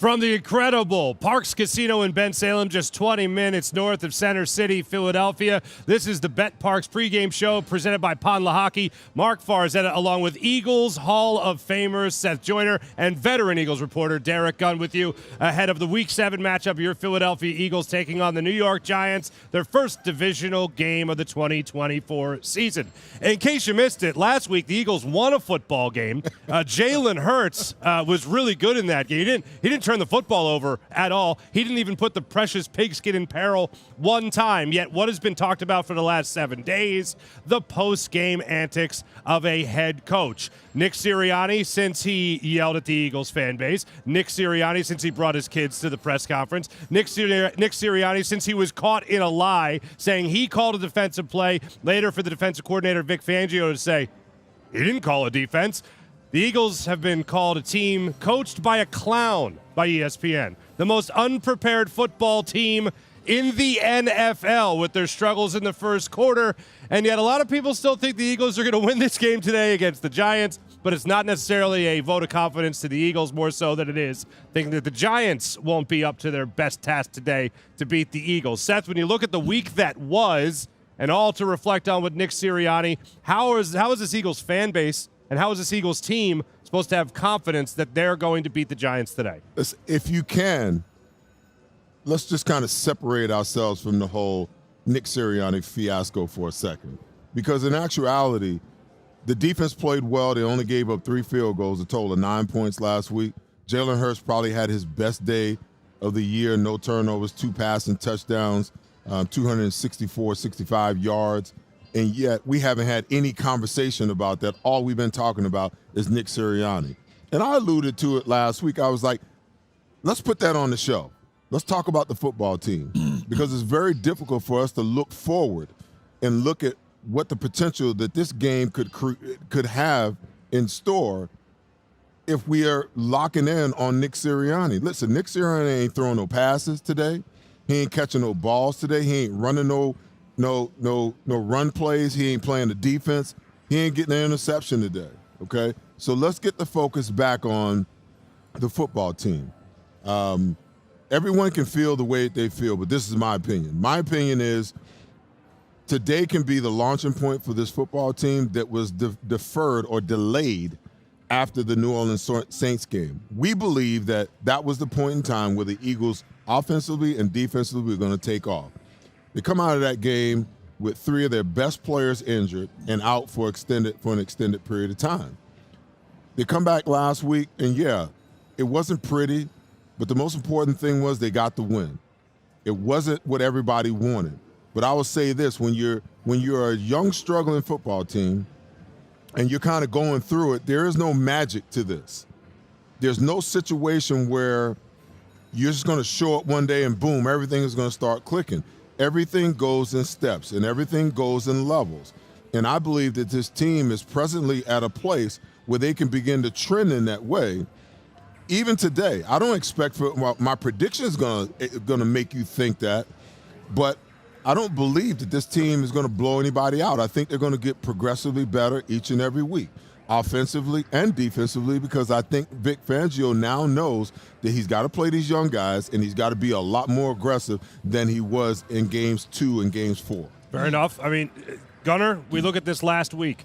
From the incredible PARX Casino in Bensalem, just 20 minutes north of Center City, Philadelphia, this is the betPARX pregame show presented by Lehocky. Marc Farzetta, along with Eagles Hall of Famers Seth Joyner and veteran Eagles reporter Derrick Gunn with you ahead of the Week 7 matchup of your Philadelphia Eagles taking on the New York Giants, their first divisional game of the 2024 season. In case you missed it, last week the Eagles won a football game. Jalen Hurts was really good in that game. He didn't turn the football over at all. He didn't even put the precious pigskin in peril one time. Yet what has been talked about for the last 7 days, the post-game antics of a head coach. Nick Serianni, since he yelled at the Eagles fan base. Nick Serianni, since he brought his kids to the press conference. Nick Serianni, since he was caught in a lie, saying he called a defensive play, later for the defensive coordinator Vic Fangio to say, he didn't call a defense. The Eagles have been called a team coached by a clown by ESPN. The most unprepared football team in the NFL with their struggles in the first quarter. And yet a lot of people still think the Eagles are going to win this game today against the Giants, but it's not necessarily a vote of confidence to the Eagles, more so than it is thinking that the Giants won't be up to their best task today to beat the Eagles. Seth, when you look at the week that was, and all to reflect on with Nick Serianni, how is this Eagles fan base and how is this Eagles team supposed to have confidence that they're going to beat the Giants today? If you can, let's just kind of separate ourselves from the whole Nick Serianni fiasco for a second. Because in actuality, the defense played well. They only gave up 3 field goals, a total of 9 points last week. Jalen Hurts probably had his best day of the year. No turnovers, 2 passing touchdowns, 65 yards. And yet we haven't had any conversation about that. All we've been talking about is Nick Serianni. And I alluded to it last week. I was like, let's put that on the show. Let's talk about the football team, because it's very difficult for us to look forward and look at what the potential that this game could have in store if we are locking in on Nick Serianni. Listen, Nick Serianni ain't throwing no passes today. He ain't catching no balls today. He ain't running no run plays. He ain't playing the defense. He ain't getting an interception today, okay? So let's get the focus back on the football team. Everyone can feel the way they feel, but this is my opinion. My opinion is today can be the launching point for this football team that was deferred or delayed after the New Orleans Saints game. We believe that was the point in time where the Eagles offensively and defensively were going to take off. They come out of that game with 3 of their best players injured and out for an extended period of time. They come back last week, and yeah, it wasn't pretty, but the most important thing was they got the win. It wasn't what everybody wanted. But I will say this, when you're a young, struggling football team and you're kind of going through it, there is no magic to this. There's no situation where you're just going to show up one day and boom, everything is going to start clicking. Everything goes in steps and everything goes in levels. And I believe that this team is presently at a place where they can begin to trend in that way. Even today, I don't expect my prediction is going to make you think that, but I don't believe that this team is going to blow anybody out. I think they're going to get progressively better each and every week, offensively and defensively, because I think Vic Fangio now knows that he's got to play these young guys and he's got to be a lot more aggressive than he was in games 2 and games 4. Fair enough. I mean, Gunner, we look at this last week.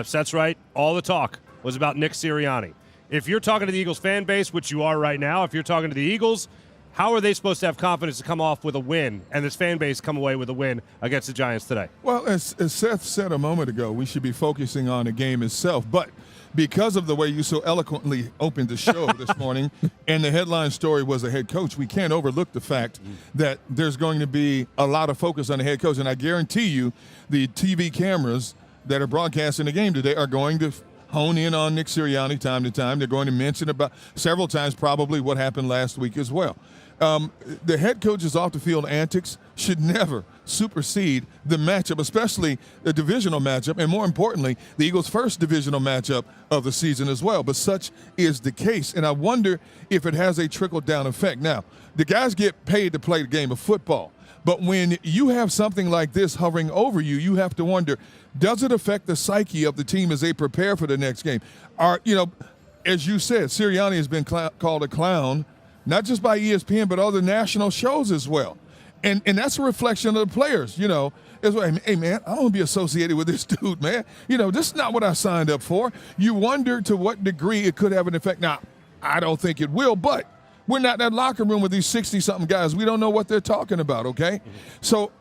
Seth's right. All the talk was about Nick Serianni. If you're talking to the Eagles fan base, which you are right now, if you're talking to the Eagles, how are they supposed to have confidence to come off with a win and this fan base come away with a win against the Giants today? Well, as Seth said a moment ago, we should be focusing on the game itself. But because of the way you so eloquently opened the show this morning and the headline story was a head coach, we can't overlook the fact that there's going to be a lot of focus on the head coach. And I guarantee you the TV cameras that are broadcasting the game today are going to hone in on Nick Serianni time to time. They're going to mention about several times probably what happened last week as well. The head coach's off-the-field antics should never supersede the matchup, especially the divisional matchup, and more importantly, the Eagles' first divisional matchup of the season as well. But such is the case, and I wonder if it has a trickle-down effect. Now, the guys get paid to play the game of football, but when you have something like this hovering over you, you have to wonder, does it affect the psyche of the team as they prepare for the next game? As you said, Serianni has been called a clown not just by ESPN, but other national shows as well. And that's a reflection of the players, you know. It's like, hey, man, I don't want to be associated with this dude, man. You know, this is not what I signed up for. You wonder to what degree it could have an effect. Now, I don't think it will, but we're not in that locker room with these 60-something guys. We don't know what they're talking about, okay? So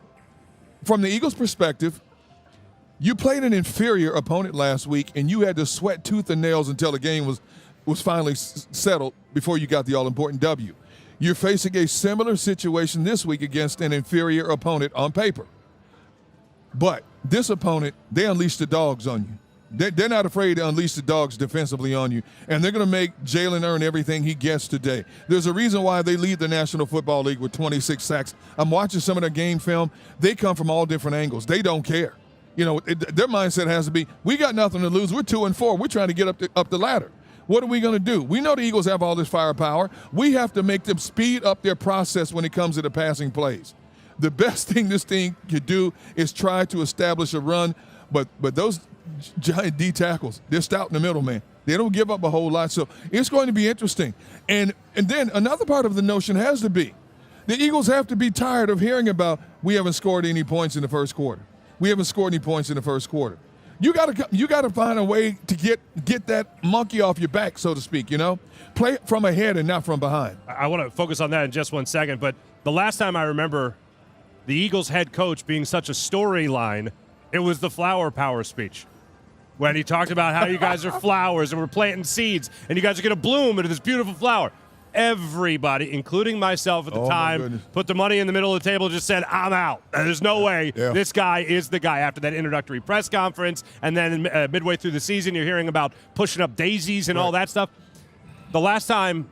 from the Eagles' perspective, you played an inferior opponent last week, and you had to sweat tooth and nails until the game was finally settled before you got the all-important W. You're facing a similar situation this week against an inferior opponent on paper. But this opponent, they unleashed the dogs on you. They're not afraid to unleash the dogs defensively on you, and they're going to make Jalen earn everything he gets today. There's a reason why they lead the National Football League with 26 sacks. I'm watching some of their game film. They come from all different angles. They don't care. You know, their mindset has to be, we got nothing to lose. We're 2-4. We're trying to get up the ladder. What are we going to do? We know the Eagles have all this firepower. We have to make them speed up their process when it comes to the passing plays. The best thing this team could do is try to establish a run, but those giant D tackles, they're stout in the middle, man. They don't give up a whole lot, so it's going to be interesting. And then another part of the notion has to be, the Eagles have to be tired of hearing about, we haven't scored any points in the first quarter. We haven't scored any points in the first quarter. You got to find a way to get that monkey off your back, so to speak, you know? Play from ahead and not from behind. I want to focus on that in just 1 second, but the last time I remember the Eagles head coach being such a storyline, it was the flower power speech. When he talked about how you guys are flowers and we're planting seeds and you guys are going to bloom into this beautiful flower. Everybody, including myself at the time, put the money in the middle of the table and just said, I'm out. There's no way this guy is the guy after that introductory press conference. And then midway through the season, you're hearing about pushing up daisies and all that stuff. The last time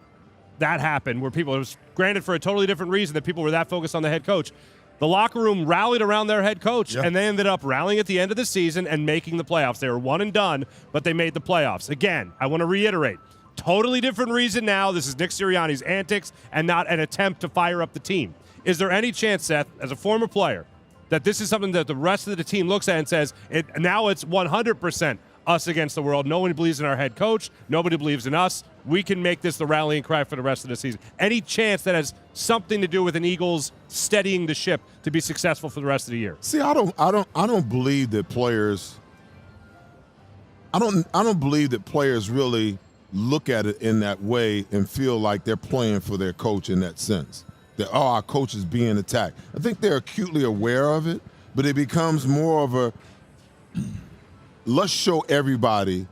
that happened, where people, it was granted for a totally different reason that people were that focused on the head coach, the locker room rallied around their head coach, and they ended up rallying at the end of the season and making the playoffs. They were one and done, but they made the playoffs. Again, I want to reiterate, totally different reason now. This is Nick Sirianni's antics and not an attempt to fire up the team. Is there any chance, Seth, as a former player, that this is something that the rest of the team looks at and says, now it's 100% us against the world. Nobody believes in our head coach. Nobody believes in us. We can make this the rallying cry for the rest of the season. Any chance that has something to do with an Eagles steadying the ship to be successful for the rest of the year? See, I don't believe that players. I don't believe that players really look at it in that way and feel like they're playing for their coach in that sense. That, our coach is being attacked. I think they're acutely aware of it, but it becomes more of a let's show everybody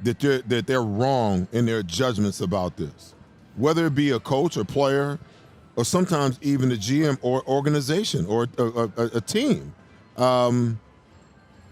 that they're wrong in their judgments about this, whether it be a coach or player or sometimes even a GM or organization or a team.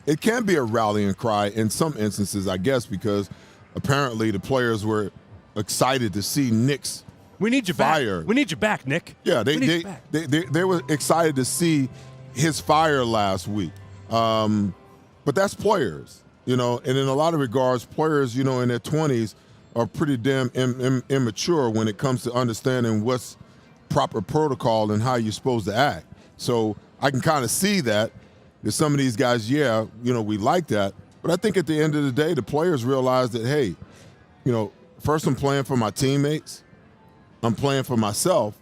It can be a rallying cry in some instances, I guess, because apparently the players were excited to see Nick's We need you fire. back. We need you back, Nick. Yeah, they were excited to see his fire last week. But that's players, you know, and in a lot of regards, players, you know, in their 20s are pretty damn immature when it comes to understanding what's proper protocol and how you're supposed to act. So I can kind of see that some of these guys, you know, we like that. But I think at the end of the day, the players realize that, hey, you know, first I'm playing for my teammates. I'm playing for myself.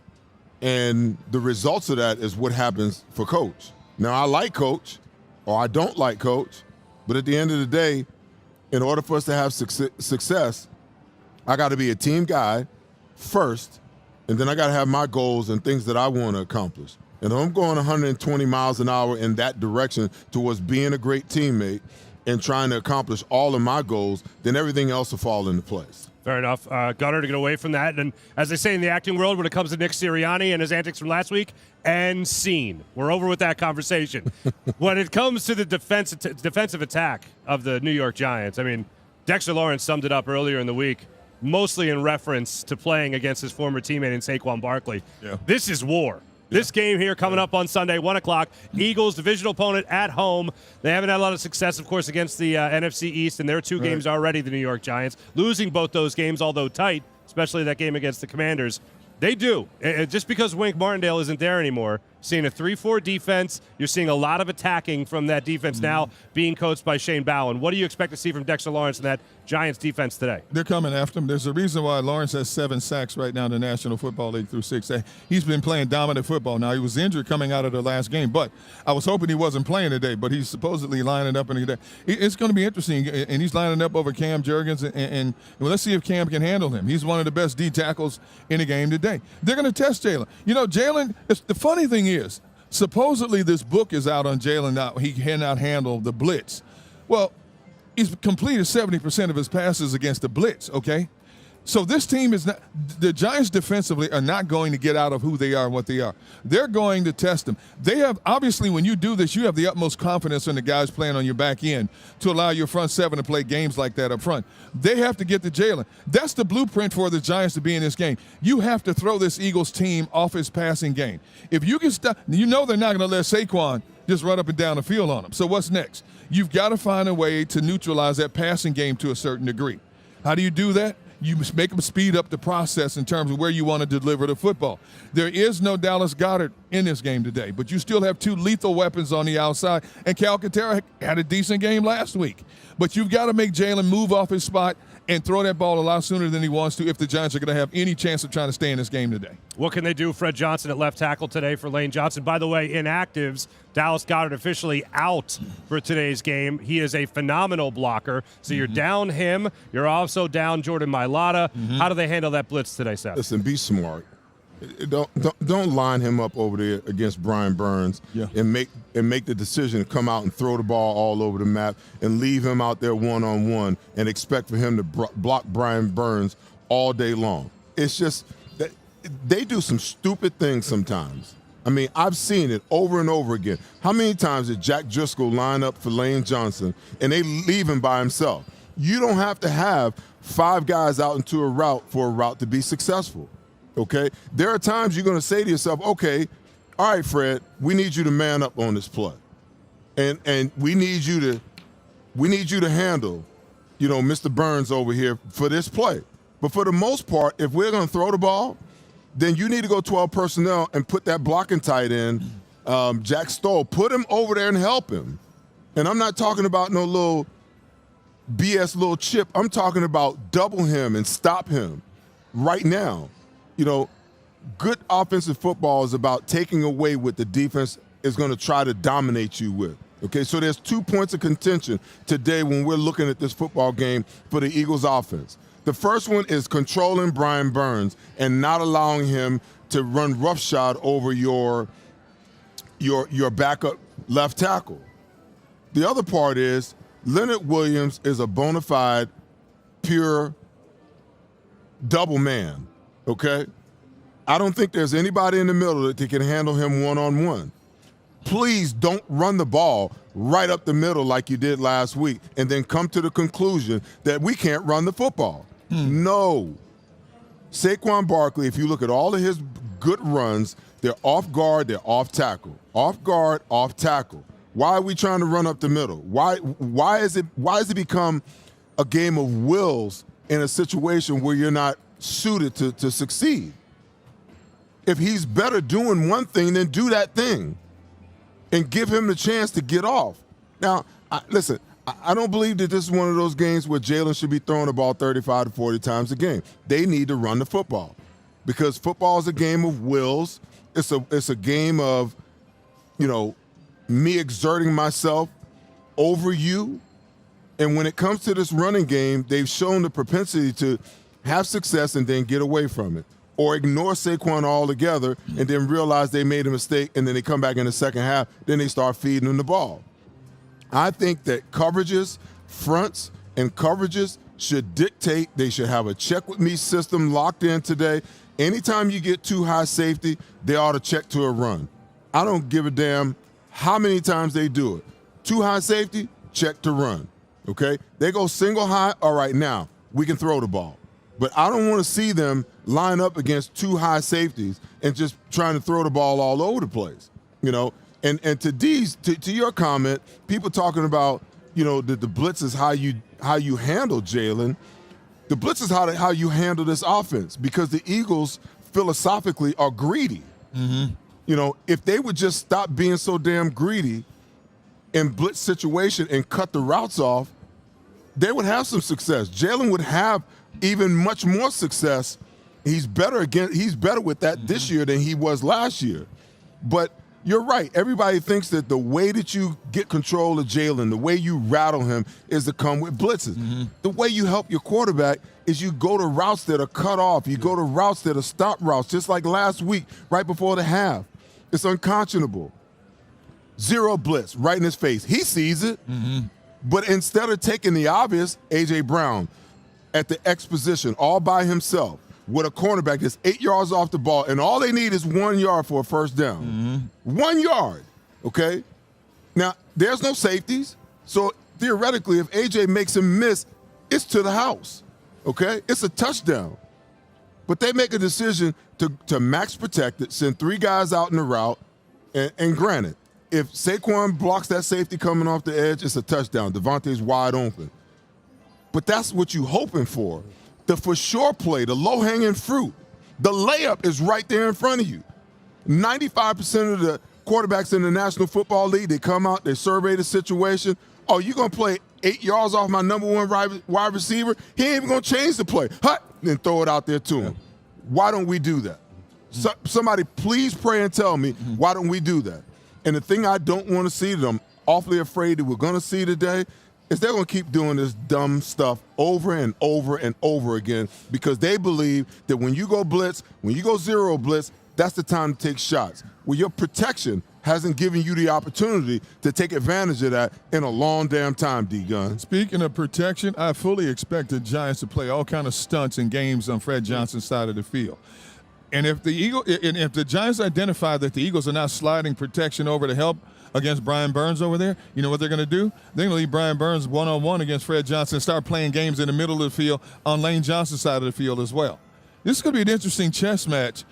And the results of that is what happens for coach. Now, I like coach or I don't like coach. But at the end of the day, in order for us to have success, I got to be a team guy first, and then I got to have my goals and things that I want to accomplish. And if I'm going 120 miles an hour in that direction towards being a great teammate and trying to accomplish all of my goals, then everything else will fall into place. Fair enough. Gunner to get away from that. And as they say in the acting world, when it comes to Nick Sirianni and his antics from last week, and scene. We're over with that conversation. When it comes to the defensive attack of the New York Giants, I mean, Dexter Lawrence summed it up earlier in the week, mostly in reference to playing against his former teammate in Saquon Barkley. Yeah. This is war. This game here coming up on Sunday, 1 o'clock. Eagles, divisional opponent at home. They haven't had a lot of success, of course, against the NFC East, and their two games already, the New York Giants. Losing both those games, although tight, especially that game against the Commanders. They do. Just because Wink Martindale isn't there anymore, seeing a 3-4 defense. You're seeing a lot of attacking from that defense now being coached by Shane Bowen. What do you expect to see from Dexter Lawrence in that Giants defense today? They're coming after him. There's a reason why Lawrence has 7 sacks right now in the National Football League through 6. He's been playing dominant football. Now, he was injured coming out of the last game, but I was hoping he wasn't playing today, but he's supposedly lining up. It's going to be interesting, and he's lining up over Cam Jurgens, and well, let's see if Cam can handle him. He's one of the best D tackles in the game today. They're going to test Jalen. You know, Jalen, the funny thing is, supposedly this book is out on Jalen now. He cannot handle the blitz. Well, he's completed 70% of his passes against the blitz, okay? So this team is not – the Giants defensively are not going to get out of who they are and what they are. They're going to test them. They have – obviously, when you do this, you have the utmost confidence in the guys playing on your back end to allow your front seven to play games like that up front. They have to get to Jalen. That's the blueprint for the Giants to be in this game. You have to throw this Eagles team off his passing game. If you can stop – you know they're not going to let Saquon just run up and down the field on them. So what's next? You've got to find a way to neutralize that passing game to a certain degree. How do you do that? You make them speed up the process in terms of where you want to deliver the football. There is no Dallas Goedert in this game today, but you still have 2 lethal weapons on the outside, and Calcaterra had a decent game last week. But you've got to make Jalen move off his spot and throw that ball a lot sooner than he wants to if the Giants are going to have any chance of trying to stay in this game today. What can they do? Fred Johnson at left tackle today for Lane Johnson. By the way, inactives, Dallas Goedert officially out for today's game. He is a phenomenal blocker. So you're down him. You're also down Jordan Mailata. How do they handle that blitz today, Seth? Listen, be smart. Don't line him up over there against Brian Burns and make the decision to come out and throw the ball all over the map and leave him out there one-on-one and expect for him to block Brian Burns all day long. It's just that they do some stupid things sometimes. I mean, I've seen it over and over again. How many times did Jack Driscoll line up for Lane Johnson and they leave him by himself? You don't have to have 5 guys out into a route for a route to be successful. Okay, there are times you're going to say to yourself, okay, all right, Fred, we need you to man up on this play, and we need you to handle, you know, Mr. Burns over here for this play. But for the most part, if we're going to throw the ball, then you need to go 12 personnel and put that blocking tight end, Jack Stoll, put him over there and help him. And I'm not talking about no little BS little chip. I'm talking about double him and stop him right now. You know, good offensive football is about taking away what the defense is going to try to dominate you with. Okay, so there's 2 points of contention today when we're looking at this football game for the Eagles offense. The first one is controlling Brian Burns and not allowing him to run roughshod over your backup left tackle. The other part is Leonard Williams is a bona fide, pure double man. Okay? I don't think there's anybody in the middle that can handle him one-on-one. Please don't run the ball right up the middle like you did last week and then come to the conclusion that we can't run the football. No. Saquon Barkley, if you look at all of his good runs, they're off guard, they're off tackle. Off guard, off tackle. Why are we trying to run up the middle? Why is it become a game of wills in a situation where you're not suited to succeed? If he's better doing one thing, then do that thing and give him the chance to get off. Now, listen, I don't believe that this is one of those games where Jalen should be throwing the ball 35 to 40 times a game. They need to run the football because football is a game of wills. It's a game of, you know, me exerting myself over you. And when it comes to this running game, they've shown the propensity to have success and then get away from it, or ignore Saquon altogether and then realize they made a mistake and then they come back in the second half, then they start feeding them the ball. I think that coverages, fronts, and coverages should dictate. They should have a check-with-me system locked in today. Anytime you get too high safety, they ought to check to a run. I don't give a damn how many times they do it. Too high safety, check to run, okay? They go single high, all right, now we can throw the ball. But I don't want to see them line up against 2 high safeties and just trying to throw the ball all over the place, you know. And to your comment, people talking about, you know, the blitz is how you handle Jalen. The blitz is how you handle this offense because the Eagles philosophically are greedy. if they would just stop being so damn greedy in blitz situation and cut the routes off, they would have some success. Jalen would have even much more success. He's better with that this year than he was last year. But you're right. Everybody thinks that the way that you get control of Jalen, the way you rattle him, is to come with blitzes. The way you help your quarterback is you go to routes that are cut off. You go to routes that are stop routes, just like last week, right before the half. It's unconscionable. Zero blitz right in his face. He sees it. But instead of taking the obvious, A.J. Brown at the X position all by himself with a cornerback that's 8 yards off the ball, and all they need is 1 yard for a first down. 1 yard, okay? Now, there's no safeties, so theoretically, if A.J. makes him miss, it's to the house, okay? It's a touchdown. But they make a decision to max protect it, send 3 guys out in the route, and granted, if Saquon blocks that safety coming off the edge, it's a touchdown. Devontae's wide open. But that's what you're hoping for. The for sure play, the low-hanging fruit, the layup is right there in front of you. 95% of the quarterbacks in the National Football League, they come out, they survey the situation. Oh, you're going to play 8 yards off my number one wide receiver? He ain't even going to change the play. Hut, then throw it out there to him. Why don't we do that? Somebody please pray and tell me, why don't we do that? And the thing I don't want to see that I'm awfully afraid that we're going to see today is they're going to keep doing this dumb stuff over and over and over again because they believe that when you go blitz, when you go zero blitz, that's the time to take shots. Well, your protection hasn't given you the opportunity to take advantage of that in a long damn time, D-Gun. Speaking of protection, I fully expect the Giants to play all kind of stunts in games on Fred Johnson's side of the field. And if the Giants identify that the Eagles are not sliding protection over to help against Brian Burns over there, you know what they're going to do? They're going to leave Brian Burns one-on-one against Fred Johnson and start playing games in the middle of the field on Lane Johnson's side of the field as well. This is going to be an interesting chess match,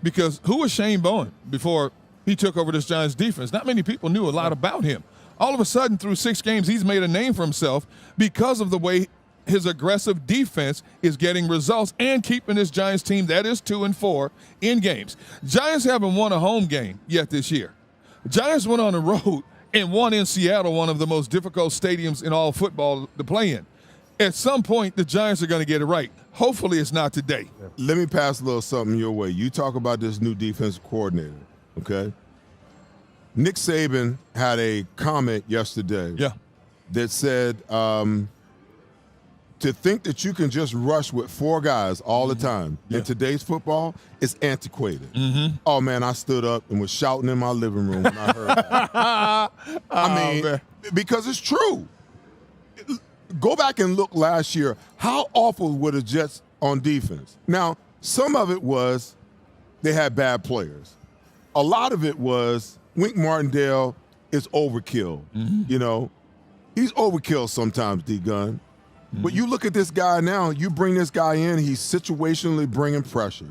because who was Shane Bowen before he took over this Giants defense? Not many people knew a lot about him. All of a sudden, through 6 games, he's made a name for himself because of the way his aggressive defense is getting results and keeping this Giants team that is 2-4 in games. Giants haven't won a home game yet this year. Giants went on the road and won in Seattle, one of the most difficult stadiums in all football to play in. At some point, the Giants are going to get it right. Hopefully it's not today. Let me pass a little something your way. You talk about this new defensive coordinator, okay? Nick Saban had a comment yesterday that said to think that you can just rush with 4 guys all the time in today's football is antiquated. Oh, man, I stood up and was shouting in my living room when I heard that. Because it's true. Go back and look last year. How awful were the Jets on defense? Now, some of it was they had bad players. A lot of it was Wink Martindale is overkill. He's overkill sometimes, D-Gun. But you look at this guy now, you bring this guy in, he's situationally bringing pressure.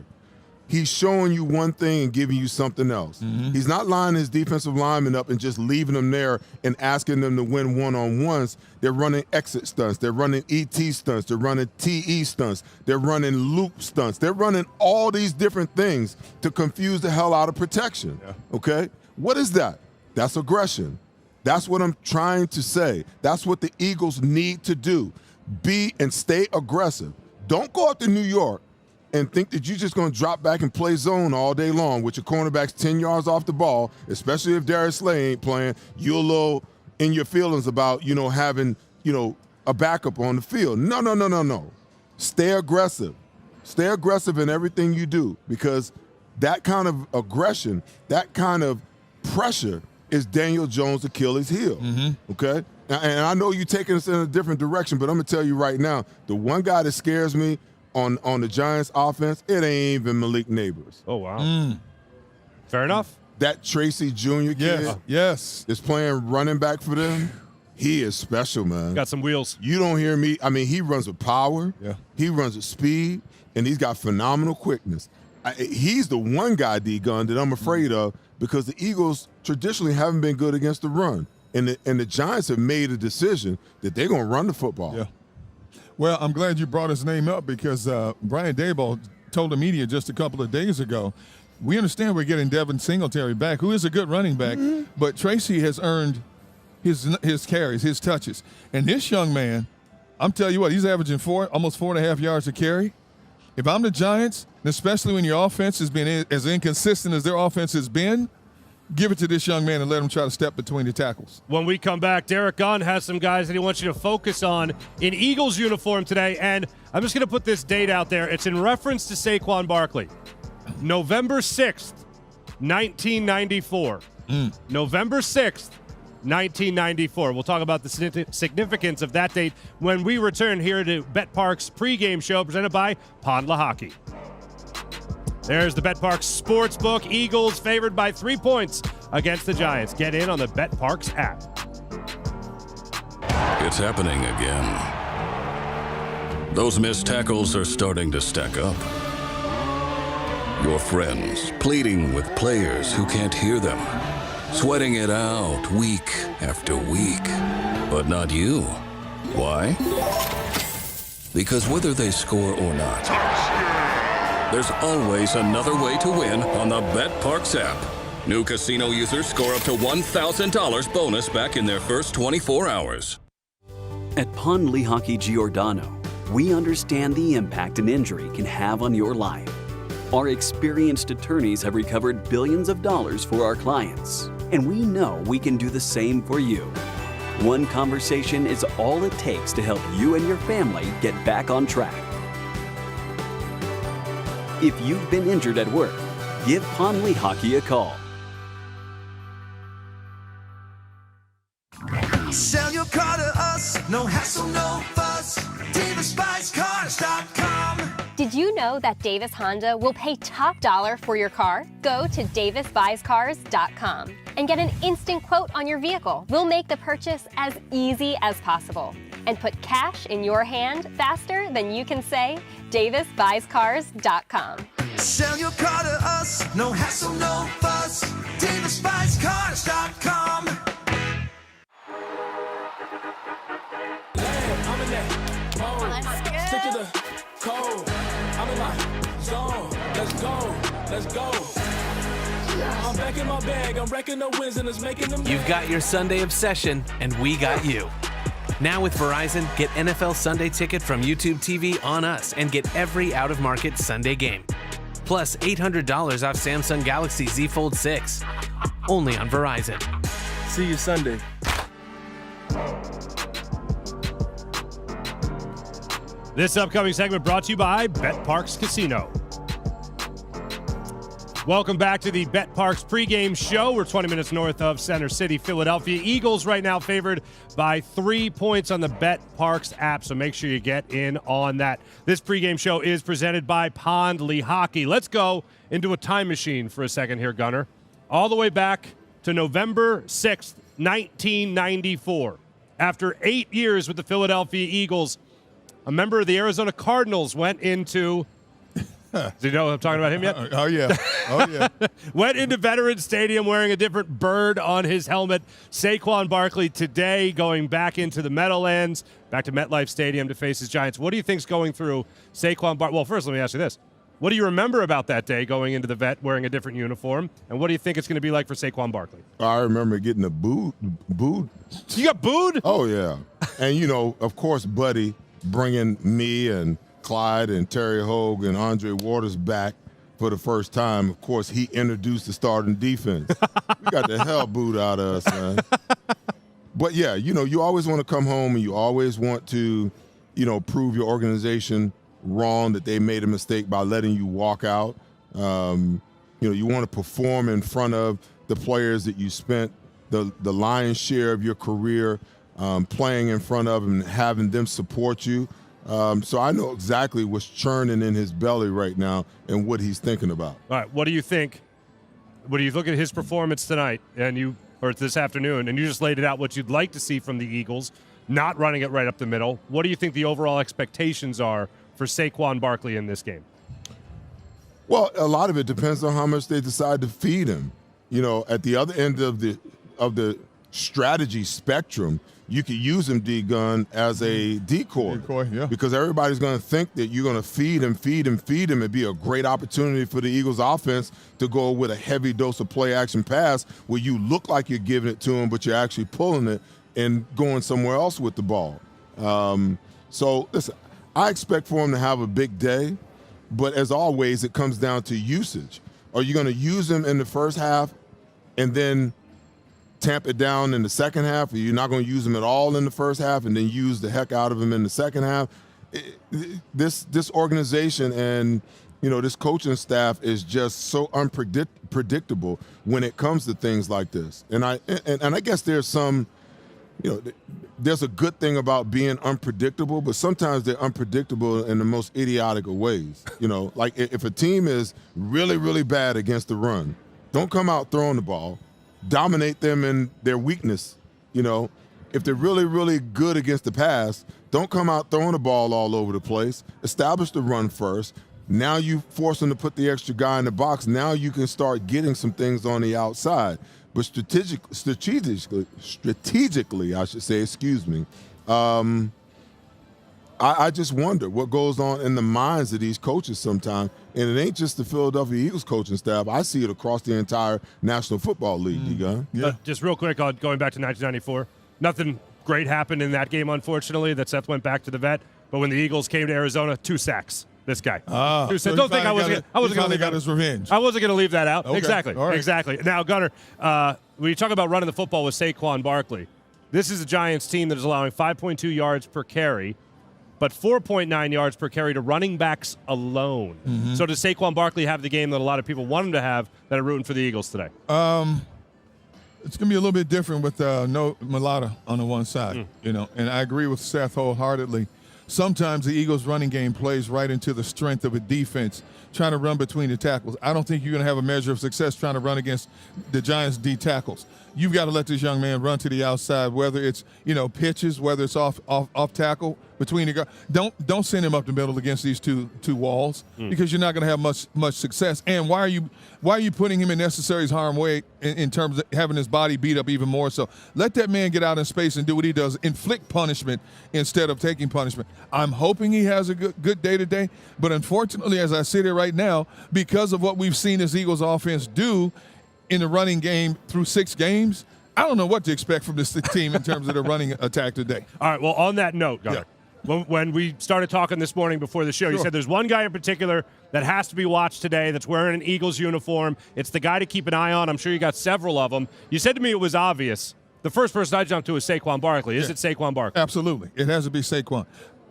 He's showing you one thing and giving you something else. He's not lining his defensive linemen up and just leaving them there and asking them to win one-on-ones. They're running exit stunts. They're running ET stunts. They're running TE stunts. They're running loop stunts. They're running all these different things to confuse the hell out of protection, okay? What is that? That's aggression. That's what I'm trying to say. That's what the Eagles need to do. Be and stay aggressive. Don't go up to New York and think that you're just going to drop back and play zone all day long with your cornerbacks 10 yards off the ball, especially if Darius Slay ain't playing. You're a little in your feelings about, having, a backup on the field. No. Stay aggressive. Stay aggressive in everything you do because that kind of aggression, that kind of pressure is Daniel Jones' Achilles heel, okay? And I know you're taking us in a different direction, but I'm going to tell you right now, the one guy that scares me on the Giants offense, it ain't even Malik Nabers. Oh, wow. Fair enough. That Tracy Jr. kid is playing running back for them. He is special, man. Got some wheels. You don't hear me. I mean, he runs with power. He runs with speed, and he's got phenomenal quickness. He's the one guy, D-Gun, that I'm afraid of because the Eagles traditionally haven't been good against the run. And the Giants have made a decision that they're going to run the football. Well, I'm glad you brought his name up because Brian Daboll told the media just a couple of days ago we understand we're getting Devin Singletary back, who is a good running back, but Tracy has earned his carries, his touches. And this young man, I'm telling you what, he's averaging almost 4.5 yards a carry. If I'm the Giants, and especially when your offense has been as inconsistent as their offense has been, give it to this young man and let him try to step between the tackles. When we come back, Derrick Gunn has some guys that he wants you to focus on in Eagles uniform today. And I'm just going to put this date out there. It's in reference to Saquon Barkley. November 6th, 1994. November 6th, 1994. We'll talk about the significance of that date when we return here to betPARX pregame show presented by Lehocky. There's the betPARX Sportsbook. Eagles favored by 3 points against the Giants. Get in on the betPARX app. It's happening again. Those missed tackles are starting to stack up. Your friends pleading with players who can't hear them. Sweating it out week after week. But not you. Why? Because whether they score or not, there's always another way to win on the betPARX app. New casino users score up to $1,000 bonus back in their first 24 hours. At Lehocky Giordano, we understand the impact an injury can have on your life. Our experienced attorneys have recovered billions of dollars for our clients, and we know we can do the same for you. One conversation is all it takes to help you and your family get back on track. If you've been injured at work, give Lehocky a call. Sell your car to us, no hassle, no fuss. DavisBuysCars.com. Did you know that Davis Honda will pay top dollar for your car? Go to DavisBuysCars.com and get an instant quote on your vehicle. We'll make the purchase as easy as possible and put cash in your hand faster than you can say DavisBuysCars.com. Sell your car to us, no hassle, no fuss. DavisBuysCars.com. I'm in that mode. Stick to the code. I'm in my zone. Let's go. Let's go. I'm back in my bag. I'm wrecking the wins and it's making them. You've got your Sunday obsession, and we got you. Now with Verizon, get NFL Sunday Ticket from YouTube TV on us and get every out-of-market Sunday game. Plus $800 off Samsung Galaxy Z Fold 6. Only on Verizon. See you Sunday. This upcoming segment brought to you by betPARX Casino. Welcome back to the betPARX pregame show. We're 20 minutes north of Center City, Philadelphia. Eagles right now favored by 3 points on the betPARX app, so make sure you get in on that. This pregame show is presented by Lehocky. Let's go into a time machine for a second here, Gunner. All the way back to November 6th, 1994. After 8 years with the Philadelphia Eagles, a member of the Arizona Cardinals went into do you know what I'm talking about him yet? Oh, yeah. Oh, yeah. Went into Veterans Stadium wearing a different bird on his helmet. Saquon Barkley today going back into the Meadowlands, back to MetLife Stadium to face his Giants. What do you think's going through Saquon Barkley? Well, first let me ask you this. What do you remember about that day going into the vet wearing a different uniform? And what do you think it's going to be like for Saquon Barkley? I remember getting booed. You got booed? Oh, yeah. And, you know, of course, Buddy bringing me and Clyde and Terry Hogue and Andre Waters back for the first time. Of course, he introduced the starting defense. We got the hell booed out of us, man. But, yeah, you know, you always want to come home and you always want to, you know, prove your organization wrong, that they made a mistake by letting you walk out. You know, you want to perform in front of the players that you spent the lion's share of your career playing in front of and having them support you. So I know exactly what's churning in his belly right now and what he's thinking about. All right, what do you think? What do you look at his performance tonight or this afternoon, and you just laid it out what you'd like to see from the Eagles, not running it right up the middle. What do you think the overall expectations are for Saquon Barkley in this game? Well, a lot of it depends on how much they decide to feed him. You know, at the other end of the strategy spectrum, you could use him, D-Gun, as a decoy. Yeah. Because everybody's going to think that you're going to feed him. It'd be a great opportunity for the Eagles offense to go with a heavy dose of play-action pass where you look like you're giving it to him, but you're actually pulling it and going somewhere else with the ball. So, listen, I expect for him to have a big day, but as always, it comes down to usage. Are you going to use him in the first half and then tamp it down in the second half, or you're not going to use him at all in the first half and then use the heck out of him in the second half? This organization and this coaching staff is just so unpredictable when it comes to things like this. And I guess there's some, there's a good thing about being unpredictable, but sometimes they're unpredictable in the most idiotic of ways. Like if a team is really, really bad against the run, don't come out throwing the ball. Dominate them in their weakness. If they're really, really good against the pass, don't come out throwing the ball all over the place. Establish the run first. Now you force them to put the extra guy in the box. Now you can start getting some things on the outside. But strategically, I should say, I just wonder what goes on in the minds of these coaches sometimes. And it ain't just the Philadelphia Eagles coaching staff. I see it across the entire National Football League, D-Gun. Yeah. Just real quick on going back to 1994, nothing great happened in that game, unfortunately, that Seth went back to the vet. But when the Eagles came to Arizona, 2 sacks. This guy. So don't think I wasn't going to leave got his revenge. I wasn't going to leave that out. Okay. Exactly. All right. Exactly. Now, Gunner, when you talk about running the football with Saquon Barkley, this is a Giants team that is allowing 5.2 yards per carry, but 4.9 yards per carry to running backs alone. Mm-hmm. So does Saquon Barkley have the game that a lot of people want him to have that are rooting for the Eagles today? It's going to be a little bit different with no Mulata on the one side, and I agree with Seth wholeheartedly. Sometimes the Eagles' running game plays right into the strength of a defense, trying to run between the tackles. I don't think you're going to have a measure of success trying to run against the Giants' D tackles. You've got to let this young man run to the outside, whether it's pitches, whether it's off tackle between the guys. Don't send him up the middle against these two walls because you're not going to have much success. And why are you putting him in necessary harm's way in terms of having his body beat up even more? So let that man get out in space and do what he does, inflict punishment instead of taking punishment. I'm hoping he has a good day today, but unfortunately, as I sit here right now, because of what we've seen this Eagles offense do in the running game through 6 games, I don't know what to expect from this team in terms of the running attack today. All right, well, on that note, Gunner, when we started talking this morning before the show, you said there's one guy in particular that has to be watched today that's wearing an Eagles uniform. It's the guy to keep an eye on. I'm sure you got several of them. You said to me it was obvious. The first person I jumped to is Saquon Barkley. Is it Saquon Barkley? Absolutely. It has to be Saquon.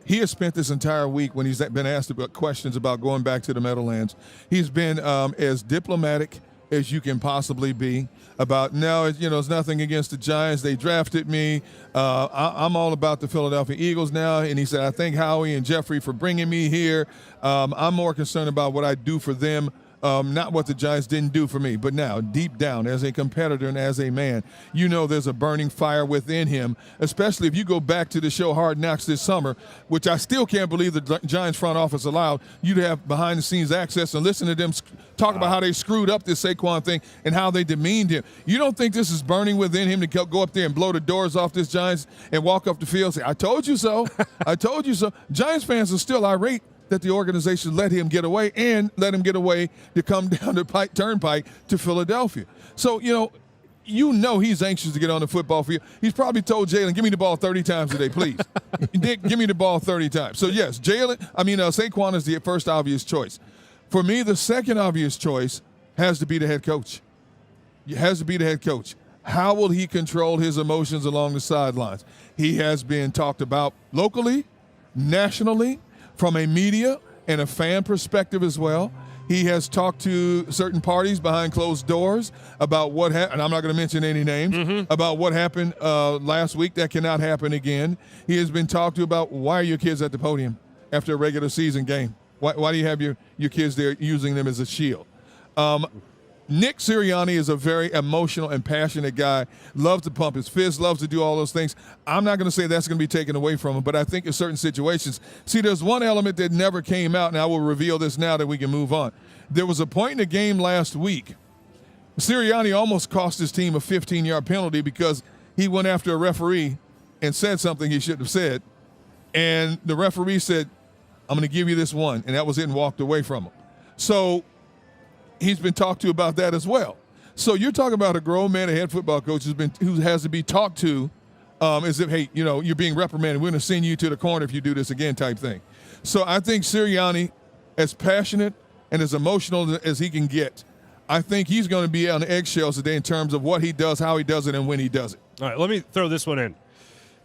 He has spent this entire week when he's been asked about questions about going back to the Meadowlands. He's been as diplomatic as you can possibly be about, it's nothing against the Giants. They drafted me. I'm all about the Philadelphia Eagles now. And he said, I thank Howie and Jeffrey for bringing me here. I'm more concerned about what I do for them, not what the Giants didn't do for me. But now, deep down, as a competitor and as a man, there's a burning fire within him, especially if you go back to the show Hard Knocks this summer, which I still can't believe the Giants front office allowed you to have behind-the-scenes access and listen to them talk about how they screwed up this Saquon thing and how they demeaned him. You don't think this is burning within him to go up there and blow the doors off this Giants and walk up the field and say, I told you so. I told you so. Giants fans are still irate that the organization let him get away and let him get away to come down the turnpike to Philadelphia. So, he's anxious to get on the football field. He's probably told Jalen, give me the ball 30 times today, please. Dick, give me the ball 30 times. So, yes, Saquon is the first obvious choice. For me, the second obvious choice has to be the head coach. It has to be the head coach. How will he control his emotions along the sidelines? He has been talked about locally, nationally, from a media and a fan perspective as well. He has talked to certain parties behind closed doors about what happened, and I'm not going to mention any names, about what happened last week. That cannot happen again. He has been talked to about why are your kids at the podium after a regular season game? Why do you have your kids there using them as a shield? Nick Serianni is a very emotional and passionate guy, loves to pump his fist, loves to do all those things. I'm not going to say that's going to be taken away from him, but I think in certain situations, there's one element that never came out, and I will reveal this now that we can move on. There was a point in the game last week, Serianni almost cost his team a 15-yard penalty because he went after a referee and said something he shouldn't have said. And the referee said, I'm going to give you this one. And that was it, and walked away from him. So he's been talked to about that as well. So you're talking about a grown man, a head football coach who has to be talked to as if, hey, you're being reprimanded. We're going to send you to the corner if you do this again type thing. So I think Serianni, as passionate and as emotional as he can get, I think he's going to be on eggshells today in terms of what he does, how he does it, and when he does it. All right, let me throw this one in,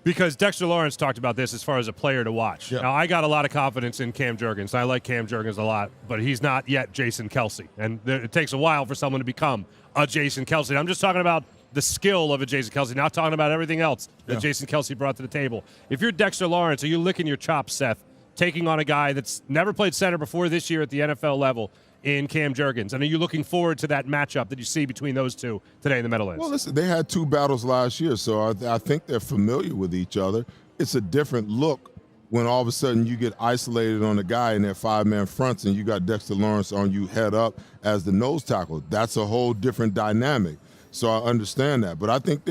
because Dexter Lawrence talked about this as far as a player to watch. Yep. Now, I got a lot of confidence in Cam Jurgens. I like Cam Jurgens a lot, but he's not yet Jason Kelce. And it takes a while for someone to become a Jason Kelce. And I'm just talking about the skill of a Jason Kelce, not talking about everything else that Jason Kelce brought to the table. If you're Dexter Lawrence, are you licking your chops, Seth, taking on a guy that's never played center before this year at the NFL level in Cam Jurgens? And are you looking forward to that matchup that you see between those two today in the Meadowlands? Well, listen, they had 2 battles last year, so I think they're familiar with each other. It's a different look when all of a sudden you get isolated on a guy in their 5-man fronts and you got Dexter Lawrence on you head up as the nose tackle. That's a whole different dynamic. So I understand that. But I think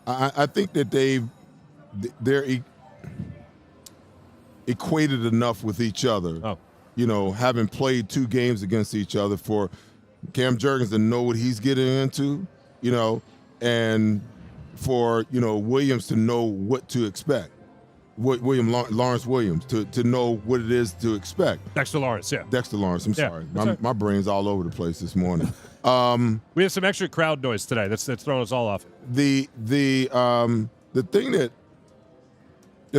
I think that they're equated enough with each other. Oh. Having played 2 games against each other, for Cam Jurgens to know what he's getting into, and for, Williams to know what to expect. Lawrence Williams to know what it is to expect. Dexter Lawrence, yeah. Dexter Lawrence, I'm sorry. Right. My brain's all over the place this morning. We have some extra crowd noise today. That's throwing us all off. The thing that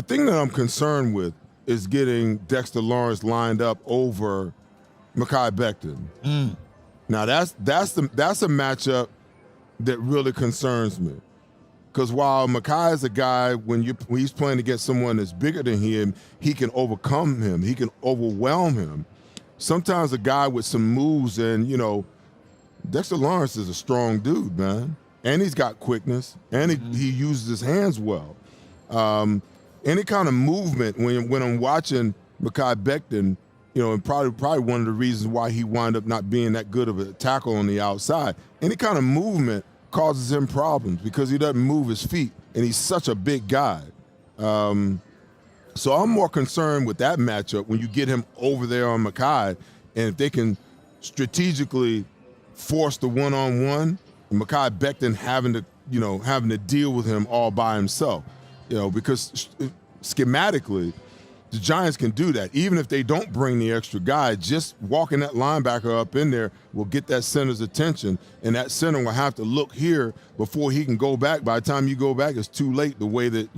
I'm concerned with is getting Dexter Lawrence lined up over Mekhi Becton. Now that's a matchup that really concerns me. Because while Mekhi is a guy, when he's playing against someone that's bigger than him, he can overcome him. He can overwhelm him. Sometimes a guy with some moves, and, Dexter Lawrence is a strong dude, man. And he's got quickness, and he uses his hands well. Any kind of movement, when I'm watching Mekhi Becton, and probably one of the reasons why he wound up not being that good of a tackle on the outside, any kind of movement causes him problems because he doesn't move his feet, and he's such a big guy. So I'm more concerned with that matchup when you get him over there on Mekhi, and if they can strategically force the one-on-one, and Mekhi Becton having to deal with him all by himself, because schematically, the Giants can do that. Even if they don't bring the extra guy, just walking that linebacker up in there will get that center's attention, and that center will have to look here before he can go back. By the time you go back, it's too late the way that,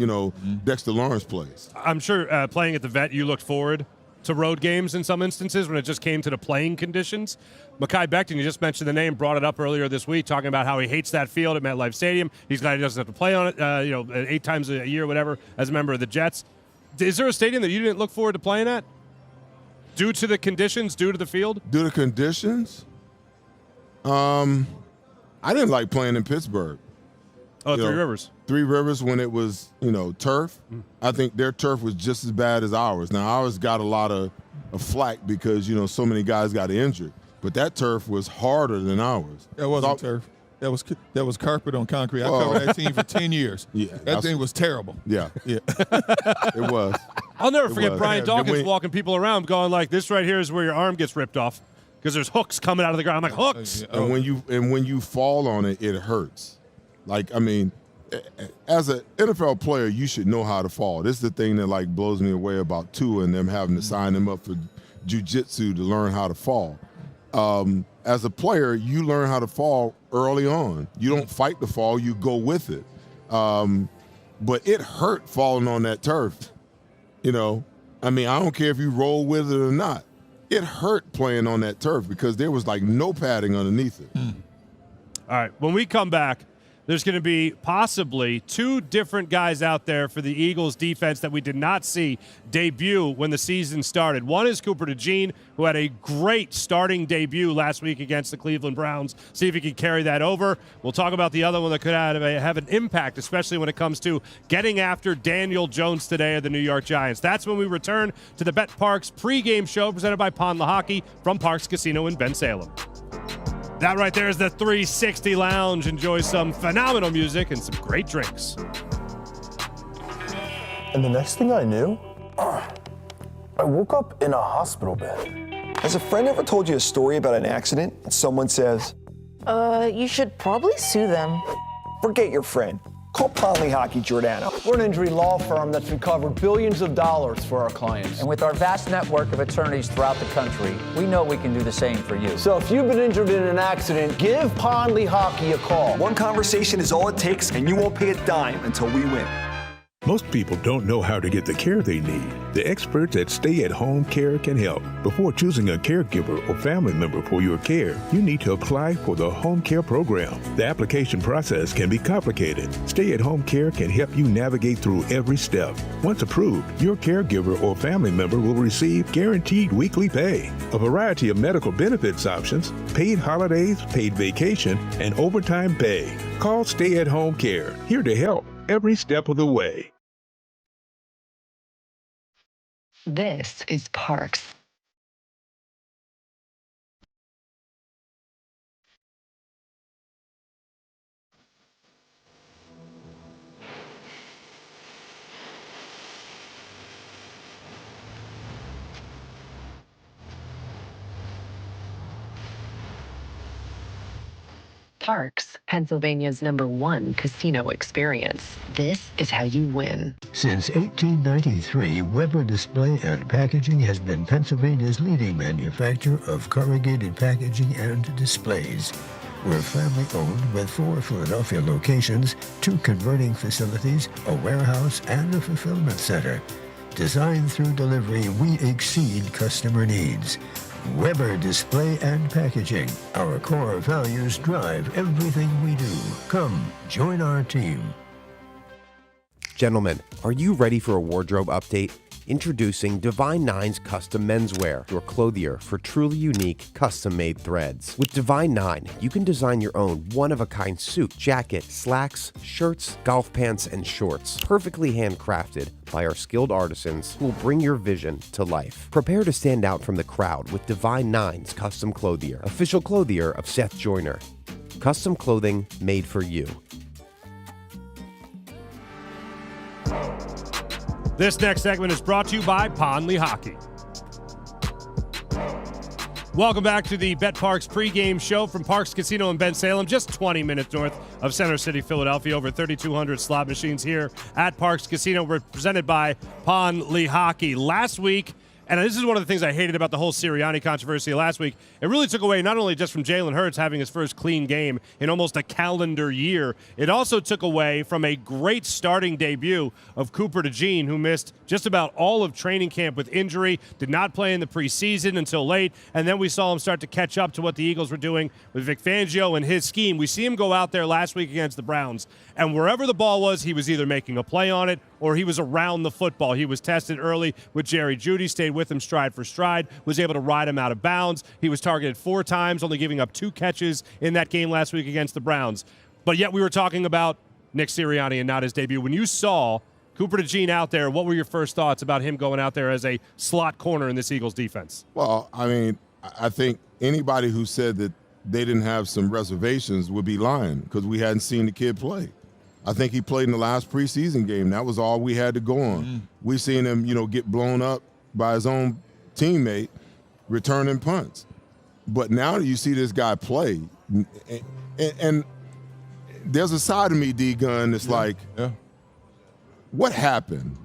Dexter Lawrence plays. I'm sure playing at the Vet, you looked forward to road games in some instances when it just came to the playing conditions. Mekhi Becton, you just mentioned the name, brought it up earlier this week, talking about how he hates that field at MetLife Stadium. He's glad he doesn't have to play on it, 8 times a year, whatever, as a member of the Jets. Is there a stadium that you didn't look forward to playing at? Due to the conditions, due to the field? Due to conditions? I didn't like playing in Pittsburgh. Oh, Three Rivers. Three Rivers when it was, turf. I think their turf was just as bad as ours. Now, ours got a lot of flack because, so many guys got injured. But that turf was harder than ours. That wasn't turf. That was carpet on concrete. I covered that team for 10 years. Yeah, that thing was terrible. Yeah. It was. I'll never forget Brian Dawkins walking people around going like, this right here is where your arm gets ripped off because there's hooks coming out of the ground. I'm like, hooks. And when you fall on it, it hurts. Like, I mean, as an NFL player, you should know how to fall. This is the thing that blows me away about Tua and them having to sign him up for jiu-jitsu to learn how to fall. As a player, you learn how to fall early on. You don't fight the fall, you go with it. But it hurt falling on that turf. I don't care if you roll with it or not. It hurt playing on that turf because there was no padding underneath it. All right, when we come back, there's going to be possibly 2 different guys out there for the Eagles defense that we did not see debut when the season started. One is Cooper DeJean, who had a great starting debut last week against the Cleveland Browns. See if he can carry that over. We'll talk about the other one that could have an impact, especially when it comes to getting after Daniel Jones today of the New York Giants. That's when we return to the betPARX pregame show presented by Lehocky from Parx Casino in Bensalem. That right there is the 360 Lounge. Enjoy some phenomenal music and some great drinks. And the next thing I knew, I woke up in a hospital bed. Has a friend ever told you a story about an accident and someone says, you should probably sue them. forget your friend. Call Lehocky Giordano. We're an injury law firm that's recovered billions of dollars for our clients. And with our vast network of attorneys throughout the country, we know we can do the same for you. So if you've been injured in an accident, give Lehocky a call. One conversation is all it takes, and you won't pay a dime until we win. Most people don't know how to get the care they need. The experts at Stay at Home Care can help. Before choosing a caregiver or family member for your care, you need to apply for the Home Care Program. The application process can be complicated. Stay at Home Care can help you navigate through every step. Once approved, your caregiver or family member will receive guaranteed weekly pay, a variety of medical benefits options, paid holidays, paid vacation, and overtime pay. Call Stay at Home Care, here to help every step of the way. This is PARX. PARX, Pennsylvania's #1 casino experience. This is how you win. Since 1893, Weber Display and Packaging has been Pennsylvania's leading manufacturer of corrugated packaging and displays. We're family-owned with 4 Philadelphia locations, 2 converting facilities, a warehouse, and a fulfillment center. Designed through delivery, we exceed customer needs. Weber Display and Packaging. Our core values drive everything we do. Come, join our team. Gentlemen, are you ready for a wardrobe update? Introducing Divine Nine's Custom Menswear, your clothier for truly unique, custom-made threads. With Divine Nine, you can design your own one-of-a-kind suit, jacket, slacks, shirts, golf pants, and shorts, perfectly handcrafted by our skilled artisans who will bring your vision to life. Prepare to stand out from the crowd with Divine Nine's Custom Clothier, official clothier of Seth Joyner. Custom clothing made for you. This next segment is brought to you by Lehocky. Welcome back to the betPARX pregame show from Parx Casino in Bensalem, just 20 minutes north of Center City, Philadelphia. Over 3,200 slot machines here at Parx Casino. We're presented by Lehocky. Last week, and this is one of the things I hated about the whole Serianni controversy last week, it really took away not only just from Jalen Hurts having his first clean game in almost a calendar year, it also took away from a great starting debut of Cooper DeJean, who missed just about all of training camp with injury, did not play in the preseason until late, and then we saw him start to catch up to what the Eagles were doing with Vic Fangio and his scheme. We see him go out there last week against the Browns, and wherever the ball was, he was either making a play on it or he was around the football. He was tested early with Jerry Jeudy, stayed with him stride for stride, was able to ride him out of bounds. He was targeted 4 times, only giving up 2 catches in that game last week against the Browns. But yet we were talking about Nick Serianni and not his debut. When you saw Cooper DeJean out there, what were your first thoughts about him going out there as a slot corner in this Eagles defense? Well, I mean, I think anybody who said that they didn't have some reservations would be lying because we hadn't seen the kid play. I think he played in the last preseason game. That was all we had to go on. We seen him, get blown up by his own teammate returning punts. But now that you see this guy play, and there's a side of me, D-Gun, that's what happened?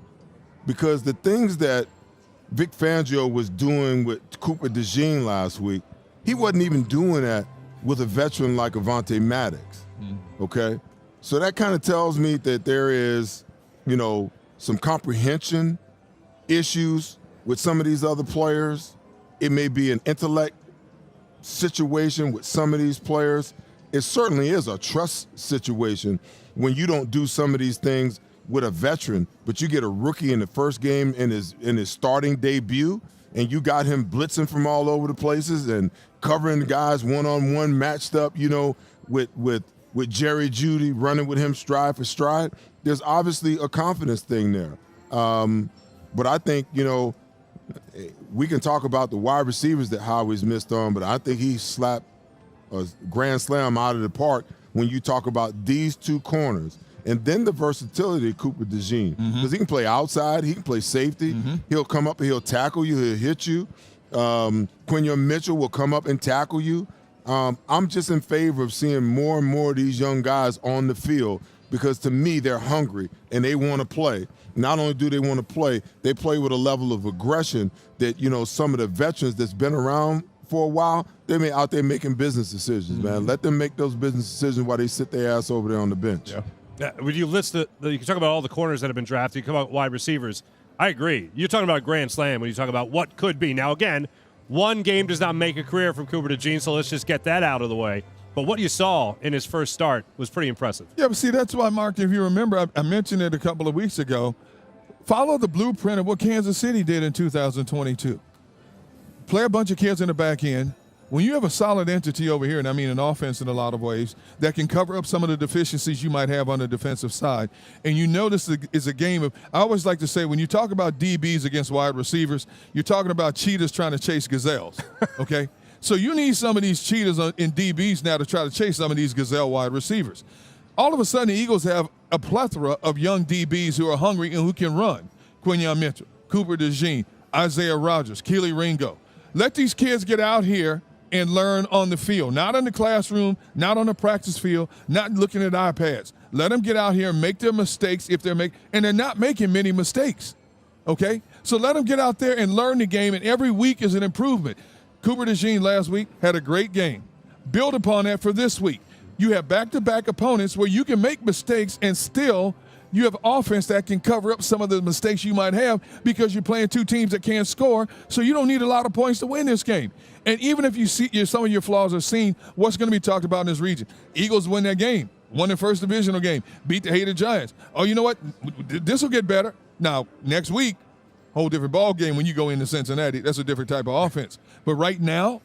Because the things that Vic Fangio was doing with Cooper DeJean last week, he wasn't even doing that with a veteran like Avonte Maddox, okay? So that kind of tells me that there is, some comprehension issues with some of these other players. It may be an intellect situation with some of these players. It certainly is a trust situation when you don't do some of these things with a veteran, but you get a rookie in the first game in his starting debut, and you got him blitzing from all over the places and covering the guys one-on-one matched up, with Jerry Jeudy running with him stride for stride. There's obviously a confidence thing there. But I think, we can talk about the wide receivers that Howie's missed on, but I think he slapped a grand slam out of the park when you talk about these two corners. And then the versatility of Cooper DeJean, because he can play outside, he can play safety, he'll come up and he'll tackle you, he'll hit you. Quinion Mitchell will come up and tackle you. I'm just in favor of seeing more and more of these young guys on the field because, to me, they're hungry and they want to play. Not only do they want to play, they play with a level of aggression that, some of the veterans that's been around for a while, they're out there making business decisions, man. Let them make those business decisions while they sit their ass over there on the bench. Yeah. When you list you can talk about all the corners that have been drafted, you come about wide receivers. I agree. You're talking about a grand slam when you talk about what could be. Now, again, one game does not make a career from Cooper DeJean, so let's just get that out of the way. But what you saw in his first start was pretty impressive. Yeah, but see, that's why, Mark, if you remember, I mentioned it a couple of weeks ago. Follow the blueprint of what Kansas City did in 2022. Play a bunch of kids in the back end. When you have a solid entity over here, and I mean an offense in a lot of ways, that can cover up some of the deficiencies you might have on the defensive side, and you notice it's a game of, I always like to say, when you talk about DBs against wide receivers, you're talking about cheetahs trying to chase gazelles, okay? So you need some of these cheetahs in DBs now to try to chase some of these gazelle wide receivers. All of a sudden, the Eagles have a plethora of young DBs who are hungry and who can run. Quinion Mitchell, Cooper DeJean, Isaiah Rodgers, Keely Ringo. Let these kids get out here and learn on the field, not in the classroom, not on the practice field, not looking at iPads. Let them get out here and make their mistakes if they're and they're not making many mistakes, okay? So let them get out there and learn the game, and every week is an improvement. Cooper DeJean last week had a great game. Build upon that for this week. You have back-to-back opponents where you can make mistakes and still you have offense that can cover up some of the mistakes you might have because you're playing two teams that can't score, so you don't need a lot of points to win this game. And even if you see some of your flaws are seen, what's going to be talked about in this region? Eagles win that game, won their first divisional game, beat the hated Giants. Oh, you know what? This will get better. Now, next week, whole different ball game when you go into Cincinnati. That's a different type of offense. But right now,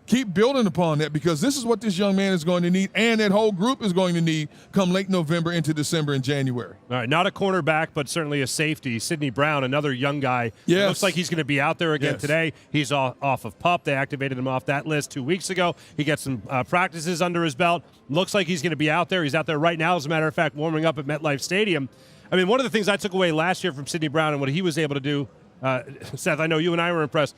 keep building upon that because this is what this young man is going to need and that whole group is going to need come late November into December and January. All right, not a cornerback, but certainly a safety. Sidney Brown, another young guy. Yes. Looks like he's going to be out there again today. He's off of PUP. They activated him off that list 2 weeks ago. He gets some practices under his belt. Looks like he's going to be out there. He's out there right now, as a matter of fact, warming up at MetLife Stadium. I mean, one of the things I took away last year from Sidney Brown and what he was able to do, Seth, I know you and I were impressed.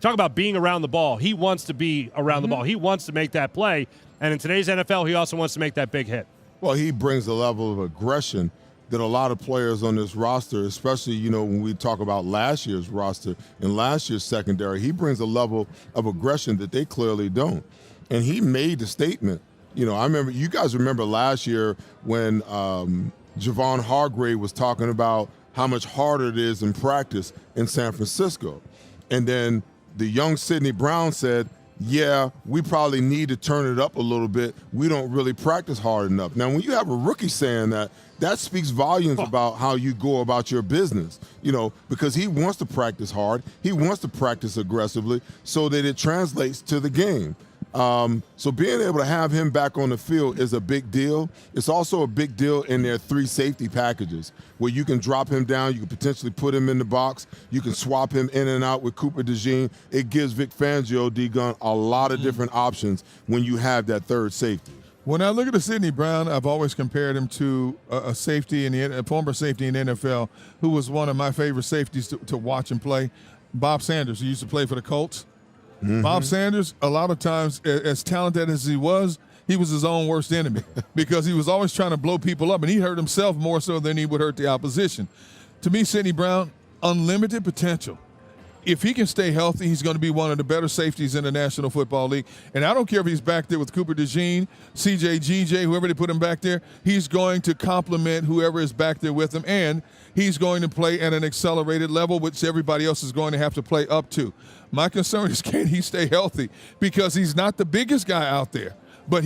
Talk about being around the ball. He wants to be around the ball. He wants to make that play. And in today's NFL, he also wants to make that big hit. Well, he brings a level of aggression that a lot of players on this roster, especially, when we talk about last year's roster and last year's secondary, he brings a level of aggression that they clearly don't. And he made the statement. I remember, you guys remember last year when Javon Hargrave was talking about how much harder it is in practice in San Francisco. And then the young Sidney Brown said, yeah, we probably need to turn it up a little bit. We don't really practice hard enough. Now, when you have a rookie saying that, that speaks volumes about how you go about your business, because he wants to practice hard. He wants to practice aggressively so that it translates to the game. So being able to have him back on the field is a big deal. It's also a big deal in their 3 safety packages where you can drop him down, you can potentially put him in the box, you can swap him in and out with Cooper DeJean. It gives Vic Fangio, D-Gun, a lot of different options when you have that third safety. When I look at Sidney Brown, I've always compared him to a safety a former safety in the NFL who was one of my favorite safeties to watch and play, Bob Sanders, who used to play for the Colts. Bob Sanders, a lot of times, as talented as he was his own worst enemy because he was always trying to blow people up, and he hurt himself more so than he would hurt the opposition. To me, Sidney Brown, unlimited potential. If he can stay healthy, he's going to be one of the better safeties in the National Football League. And I don't care if he's back there with Cooper DeJean, CJ, GJ, whoever they put him back there, he's going to complement whoever is back there with him, and he's going to play at an accelerated level, which everybody else is going to have to play up to. My concern is, can he stay healthy? Because he's not the biggest guy out there. But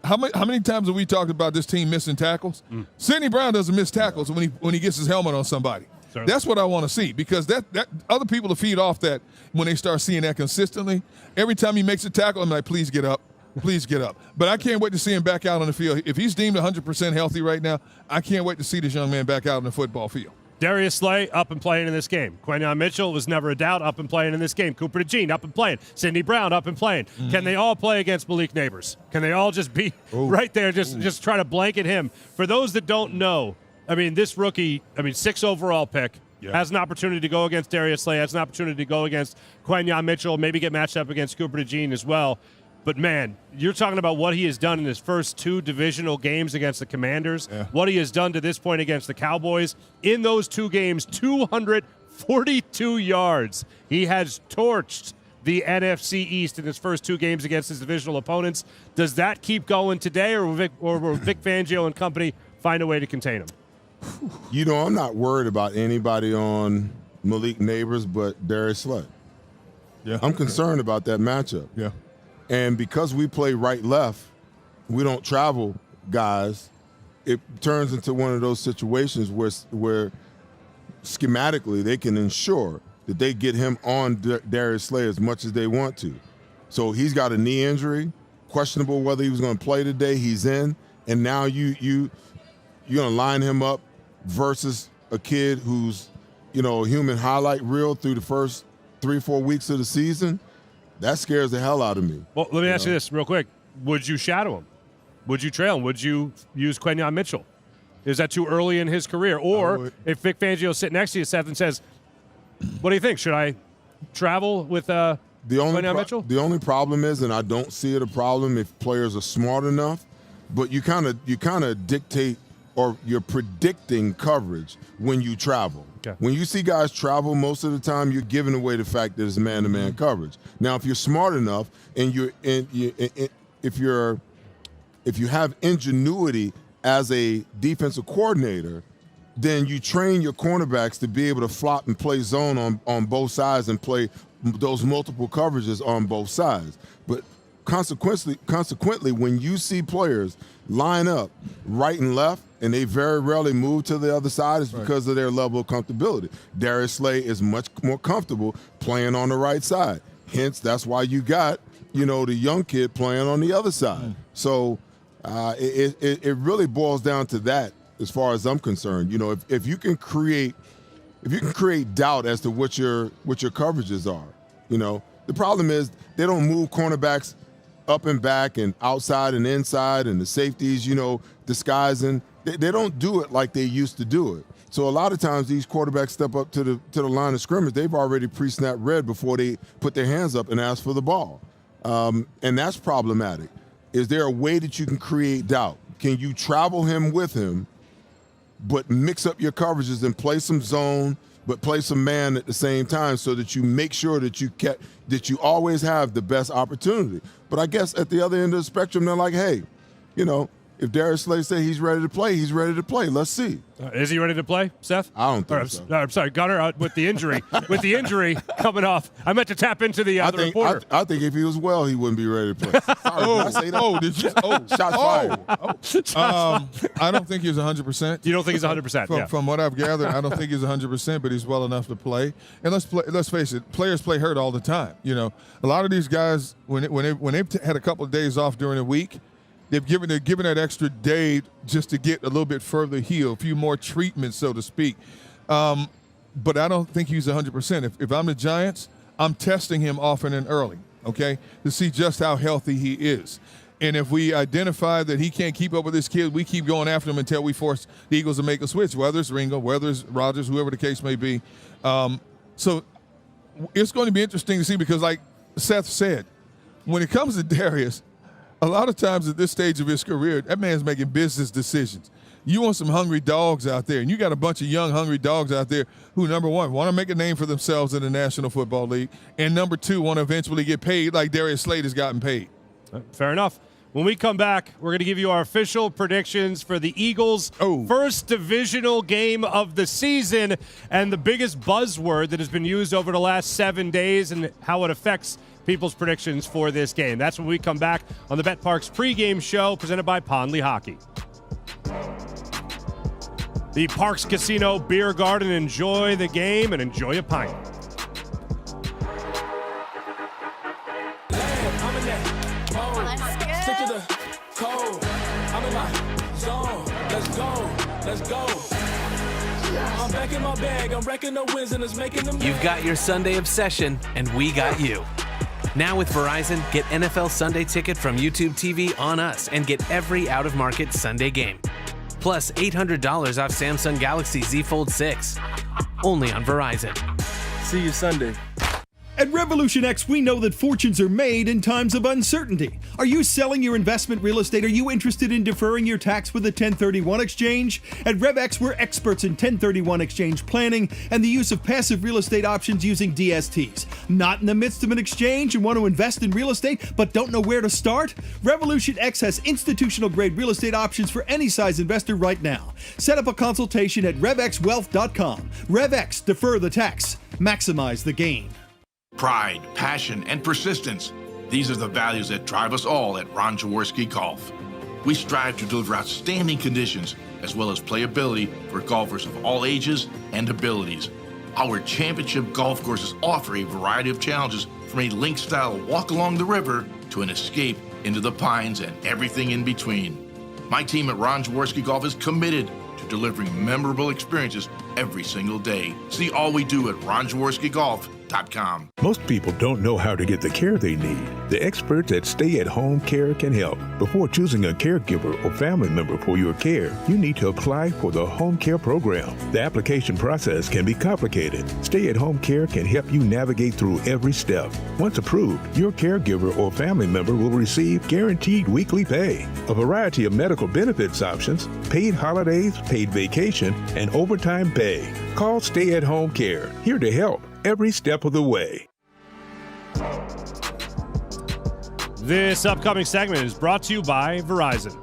how many times have we talked about this team missing tackles? Sidney Brown doesn't miss tackles when he gets his helmet on somebody. Certainly. That's what I want to see because that other people to feed off that when they start seeing that consistently. Every time he makes a tackle, I'm like, please get up. Please get up. But I can't wait to see him back out on the field. If he's deemed 100% healthy right now, I can't wait to see this young man back out on the football field. Darius Slay up and playing in this game. Quinyon Mitchell was never a doubt, up and playing in this game. Cooper DeJean up and playing. Sidney Brown up and playing. Mm-hmm. Can they all play against Malik Nabers? Can they all just be right there, just try to blanket him? For those that don't know, I mean, this rookie, 6th overall pick, has an opportunity to go against Darius Slay, has an opportunity to go against Quinyon Mitchell, maybe get matched up against Cooper DeJean as well. But, man, you're talking about what he has done in his first 2 divisional games against the Commanders, what he has done to this point against the Cowboys. In those 2 games, 242 yards. He has torched the NFC East in his first 2 games against his divisional opponents. Does that keep going today, or will Vic Fangio and company find a way to contain him? I'm not worried about anybody on Malik Nabers but Darius Slay. Yeah. I'm concerned about that matchup. Yeah. And because we play right-left, we don't travel guys, it turns into one of those situations where schematically they can ensure that they get him on Darius Slay as much as they want to. So he's got a knee injury, questionable whether he was going to play today. He's in, and now you're going to line him up versus a kid who's, a human highlight reel through the first 3-4 weeks of the season. That scares the hell out of me. Well, let me ask you this real quick. Would you shadow him? Would you trail him? Would you use Quinyon Mitchell? Is that too early in his career? Or if Vic Fangio sits next to you, Seth, and says, what do you think? Should I travel with Quinyon Mitchell? The only problem is, and I don't see it a problem if players are smart enough, but you kind of dictate or you're predicting coverage when you travel. Okay. When you see guys travel, most of the time you're giving away the fact that it's man-to-man coverage. Now, if you're smart enough and if you have ingenuity as a defensive coordinator, then you train your cornerbacks to be able to flop and play zone on both sides and play those multiple coverages on both sides. But consequently, when you see players line up right and left, and they very rarely move to the other side, it's because of their level of comfortability. Darius Slay is much more comfortable playing on the right side. Hence, that's why you got, the young kid playing on the other side. So it really boils down to that as far as I'm concerned. If you can create doubt as to what your coverages are, the problem is they don't move cornerbacks up and back and outside and inside and the safeties, disguising. They don't do it like they used to do it. So a lot of times these quarterbacks step up to the line of scrimmage. They've already pre-snapped red before they put their hands up and ask for the ball. And that's problematic. Is there a way that you can create doubt? Can you travel him with him, but mix up your coverages and play some zone, but play some man at the same time so that you make sure that you always have the best opportunity? But I guess at the other end of the spectrum, they're like, hey, if Darius Slay says he's ready to play, he's ready to play. Let's see. Is he ready to play, Seth? I don't think so. I'm sorry, Gunner, with the injury coming off. I meant to tap into the reporter. I think if he was well, he wouldn't be ready to play. Sorry, did I say that? Did you? Shots fired. I don't think he's 100%. You don't think he's 100%? From what I've gathered, I don't think he's 100%, but he's well enough to play. And let's face it, players play hurt all the time. A lot of these guys, when they've had a couple of days off during the week, they're given that extra day just to get a little bit further healed, a few more treatments, so to speak. But I don't think he's 100%. If I'm the Giants, I'm testing him often and early, okay, to see just how healthy he is. And if we identify that he can't keep up with this kid, we keep going after him until we force the Eagles to make a switch, whether it's Ringo, whether it's Rodgers, whoever the case may be. So it's going to be interesting to see because, like Seth said, when it comes to Darius, a lot of times at this stage of his career, that man's making business decisions. You want some hungry dogs out there, and you got a bunch of young hungry dogs out there who, number one, want to make a name for themselves in the National Football League, and number two, want to eventually get paid like Darius Slay has gotten paid. Fair enough. When we come back, we're going to give you our official predictions for the Eagles' first divisional game of the season and the biggest buzzword that has been used over the last 7 days and how it affects people's predictions for this game. That's when we come back on the betPARX pregame show presented by Lehocky. The Parks Casino Beer Garden. Enjoy the game and enjoy a pint. Stick to the code. I'm in my zone. Let's go. I'm back in my bag, I'm wrecking the wins and it's making them. You've got your Sunday obsession, and we got you. Now with Verizon, get NFL Sunday Ticket from YouTube TV on us and get every out-of-market Sunday game. Plus $800 off Samsung Galaxy Z Fold 6. Only on Verizon. See you Sunday. At Revolution X, we know that fortunes are made in times of uncertainty. Are you selling your investment real estate? Are you interested in deferring your tax with a 1031 exchange? At RevX, we're experts in 1031 exchange planning and the use of passive real estate options using DSTs. Not in the midst of an exchange and want to invest in real estate but don't know where to start? Revolution X has institutional-grade real estate options for any size investor right now. Set up a consultation at RevXWealth.com. RevX, defer the tax, maximize the gain. Pride, passion, and persistence. These are the values that drive us all at Ron Jaworski Golf. We strive to deliver outstanding conditions as well as playability for golfers of all ages and abilities. Our championship golf courses offer a variety of challenges from a link-style walk along the river to an escape into the pines and everything in between. My team at Ron Jaworski Golf is committed to delivering memorable experiences every single day. See all we do at ronjaworskigolf.com. Most people don't know how to get the care they need. The experts at Stay at Home Care can help. Before choosing a caregiver or family member for your care, you need to apply for the home care program. The application process can be complicated. Stay at Home Care can help you navigate through every step. Once approved, your caregiver or family member will receive guaranteed weekly pay, a variety of medical benefits options, paid holidays, paid vacation, and overtime pay. Call Stay at Home Care, here to help every step of the way. This upcoming segment is brought to you by Verizon.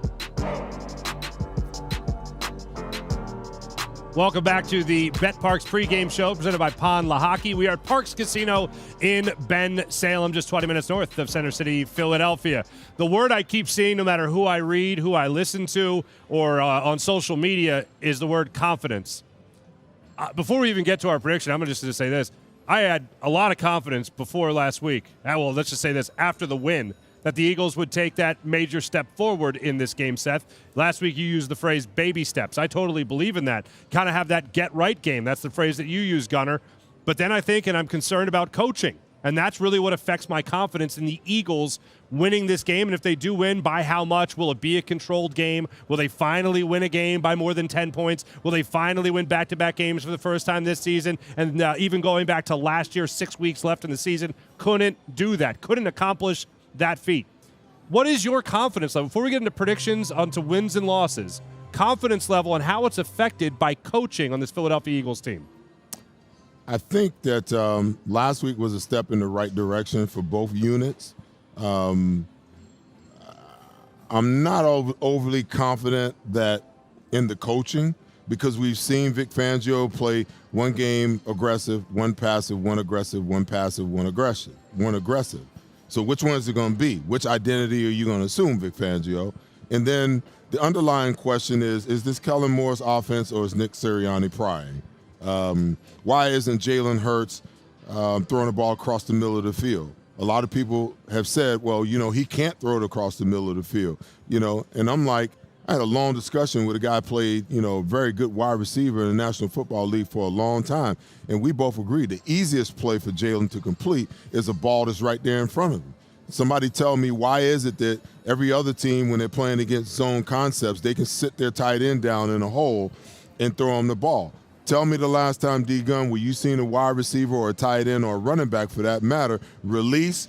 Welcome back to the betPARX pregame show presented by Lehocky. We are at Parx Casino in Bensalem, just 20 minutes north of Center City, Philadelphia. The word I keep seeing, no matter who I read, who I listen to, or on social media, is the word confidence. Before we even get to our prediction, I'm just going to say this. I had a lot of confidence before last week. Well, let's just say this, after the win, that the Eagles would take that major step forward in this game, Seth. Last week you used the phrase baby steps. I totally believe in that. Kind of have that get-right game. That's the phrase that you use, Gunner. But then I think, and I'm concerned about coaching, and that's really what affects my confidence in the Eagles winning this game. And if they do win, by how much? Will it be a controlled game? Will they finally win a game by more than 10 points? Will they finally win back-to-back games for the first time this season? And even going back to last year, 6 weeks left in the season, couldn't do that, couldn't accomplish that feat. What is your confidence level? Before we get into predictions onto wins and losses, confidence level and how it's affected by coaching on this Philadelphia Eagles team. I think that last week was a step in the right direction for both units. I'm not overly confident that in the coaching, because we've seen Vic Fangio play one game aggressive, one passive, one aggressive, one passive, one aggressive. So which one is it going to be? Which identity are you going to assume, Vic Fangio? And then the underlying question is this Kellen Moore's offense or is Nick Serianni prying? Why isn't Jalen Hurts throwing the ball across the middle of the field? A lot of people have said, well, he can't throw it across the middle of the field, and I'm like, I had a long discussion with a guy who played, a very good wide receiver in the National Football League for a long time, and we both agreed the easiest play for Jalen to complete is a ball that's right there in front of him. Somebody tell me, why is it that every other team, when they're playing against zone concepts, they can sit their tight end down in a hole and throw him the ball? Tell me the last time, D-Gun, where you seen a wide receiver or a tight end or a running back, for that matter, release,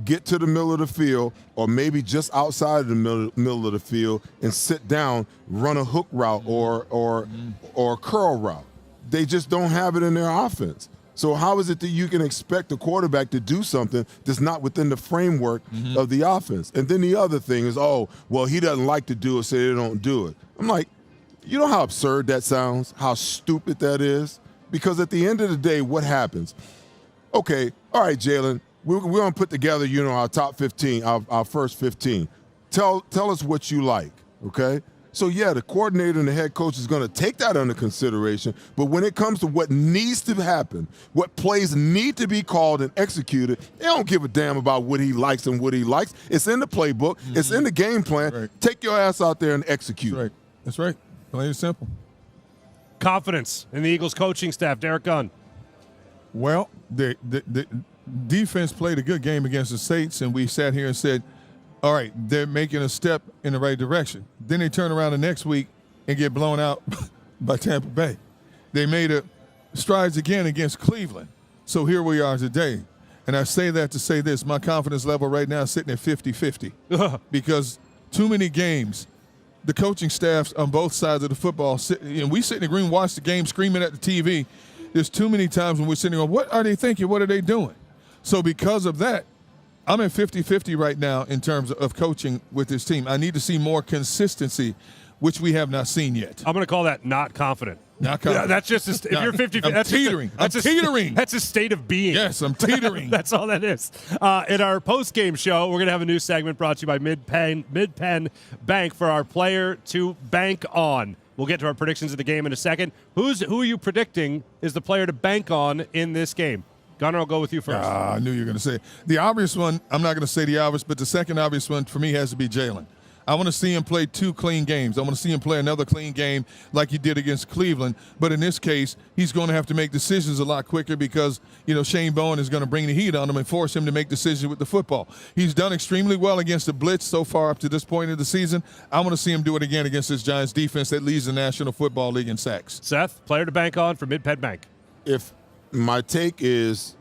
get to the middle of the field, or maybe just outside of the middle of the field and sit down, run a hook route or a curl route. They just don't have it in their offense. So how is it that you can expect a quarterback to do something that's not within the framework of the offense? And then the other thing is, he doesn't like to do it, so they don't do it. I'm like, you know how absurd that sounds, how stupid that is? Because at the end of the day, what happens? Okay, all right, Jalen, we're going to put together, our top 15, our first 15. Tell us what you like, okay? So, yeah, the coordinator and the head coach is going to take that under consideration, but when it comes to what needs to happen, what plays need to be called and executed, they don't give a damn about what he likes and what he likes. It's in the playbook. It's in the game plan. Right. Take your ass out there and execute. That's right. Plain and simple. Confidence in the Eagles coaching staff, Derrick Gunn. Well, the defense played a good game against the Saints, and we sat here and said, all right, they're making a step in the right direction. Then they turn around the next week and get blown out by Tampa Bay. They made strides again against Cleveland. So here we are today. And I say that to say this, my confidence level right now is sitting at 50-50 because too many games, the coaching staffs on both sides of the football, and we sit in the green, watch the game, screaming at the TV. There's too many times when we're sitting on, what are they thinking? What are they doing? So because of that, I'm at 50-50 right now in terms of coaching with this team. I need to see more consistency, which we have not seen yet. I'm going to call that not confident. Not confident. That's just if you're 50, I'm that's teetering. I'm teetering. That's a state of being. Yes, I'm teetering. That's all that is. In our post-game show, we're going to have a new segment brought to you by Mid-Penn Bank for our player to bank on. We'll get to our predictions of the game in a second. Who are you predicting is the player to bank on in this game? Gunnar, I'll go with you first. I knew you were going to say the obvious one. I'm not going to say the obvious, but the second obvious one for me has to be Jalen. I want to see him play 2 clean games. I want to see him play another clean game like he did against Cleveland. But in this case, he's going to have to make decisions a lot quicker because, Shane Bowen is going to bring the heat on him and force him to make decisions with the football. He's done extremely well against the blitz so far up to this point of the season. I want to see him do it again against this Giants defense that leads the National Football League in sacks. Seth, player to bank on for Mid-Penn Bank. If my take is